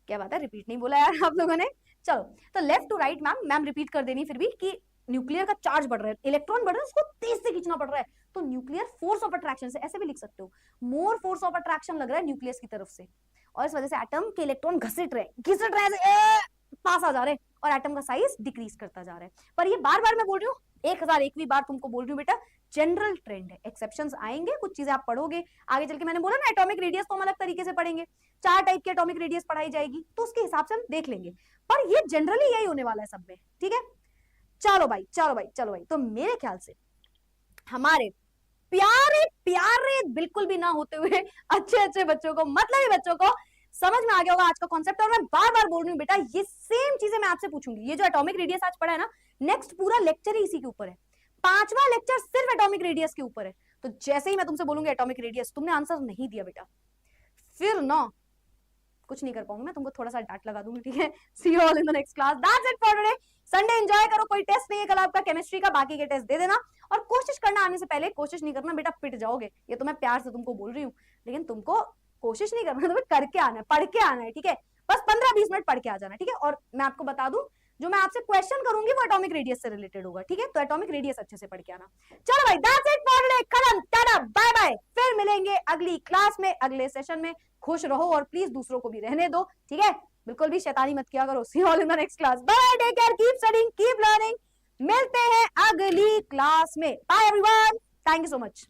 क्या बात है, रिपीट नहीं बोला यार आप लोगों ने। चलो तो left to right ma'am repeat कर देनी फिर भी, कि न्यूक्लियर का चार्ज बढ़ रहा है, इलेक्ट्रॉन बढ़ रहा है, उसको तेज से खींचना पड़ रहा है, तो न्यूक्लियर फोर्स ऑफ अट्रैक्शन से, ऐसे भी लिख सकते हो, मोर फोर्स ऑफ अट्रैक्शन लग रहा है न्यूक्लियस की तरफ से, और इस वजह से एटम के इलेक्ट्रॉन घिसट रहे पास आ जा रहे हैं, और एटम का साइज डिक्रीज करता जा रहा है। पर ये बार बार मैं बोल रही हूँ, 1001वीं बार तुमको बोल रही हूँ बेटा, जनरल ट्रेंड है, एक्सेप्शंस आएंगे, कुछ चीजें आप पढ़ोगे आगे चल के, मैंने बोला ना एटॉमिक रेडियस तो हम अलग तरीके से पढ़ेंगे, 4 टाइप की एटॉमिक रेडियस पढ़ाई जाएगी, तो उसके हिसाब से हम देख लेंगे, पर ये जनरली यही होने वाला है सब में, ठीक है। चलो भाई चलो भाई चलो भाई, तो मेरे ख्याल से हमारे प्यारे प्यारे बिल्कुल भी ना होते हुए अच्छे अच्छे बच्चों को, मतलब बच्चों को समझ में आ गया होगा आज का कॉन्सेप्ट। और मैं बार बार बोल रही हूँ बेटा, ये सेम चीजें मैं आपसे पूछूंगी, ये जो एटॉमिक रेडियस आज पढ़ा है ना, नेक्स्ट पूरा लेक्चर ही इसी के ऊपर है, 5वां लेक्चर सिर्फ एटॉमिक रेडियस के ऊपर है। तो जैसे ही मैं तुमसे बोलूंगी एटॉमिक रेडियस, तुमने आंसर नहीं दिया बेटा, फिर ना कुछ नहीं कर पाऊंगी मैं, तुमको थोड़ा सा डांट लगा दूंगी, ठीक है। See you all in the next class, that's it for today. Sunday enjoy करो, कोई टेस्ट नहीं है कल आपका केमिस्ट्री का, बाकी के टेस्ट दे देना, और कोशिश करना आने से पहले, कोशिश नहीं करना बेटा पिट जाओगे, ये तो मैं प्यार से तुमको बोल रही हूँ, लेकिन तुमको कोशिश नहीं करना, तुम्हें करके आना है, पढ़ के आना है, ठीक है, बस 15-20 मिनट पढ़ के आ जाना, ठीक है। और मैं आपको बता दूं, जो मैं आपसे क्वेश्चन करूंगी वो एटॉमिक रेडियस से रिलेटेड होगा, ठीक है, तो एटॉमिक रेडियस अच्छे से पढ़ के आना। चलो भाई, दैट्स इट फॉर टुडे, खत्म, टाटा बाय बाय, फिर मिलेंगे अगली क्लास में, अगले सेशन में। खुश रहो और प्लीज दूसरों को भी रहने दो, ठीक है, बिल्कुल भी शैतानी मत किया करो। See you all in the next class, bye, take care, keep studying, keep learning, मिलते हैं अगली क्लास में, bye everyone, thank you so much.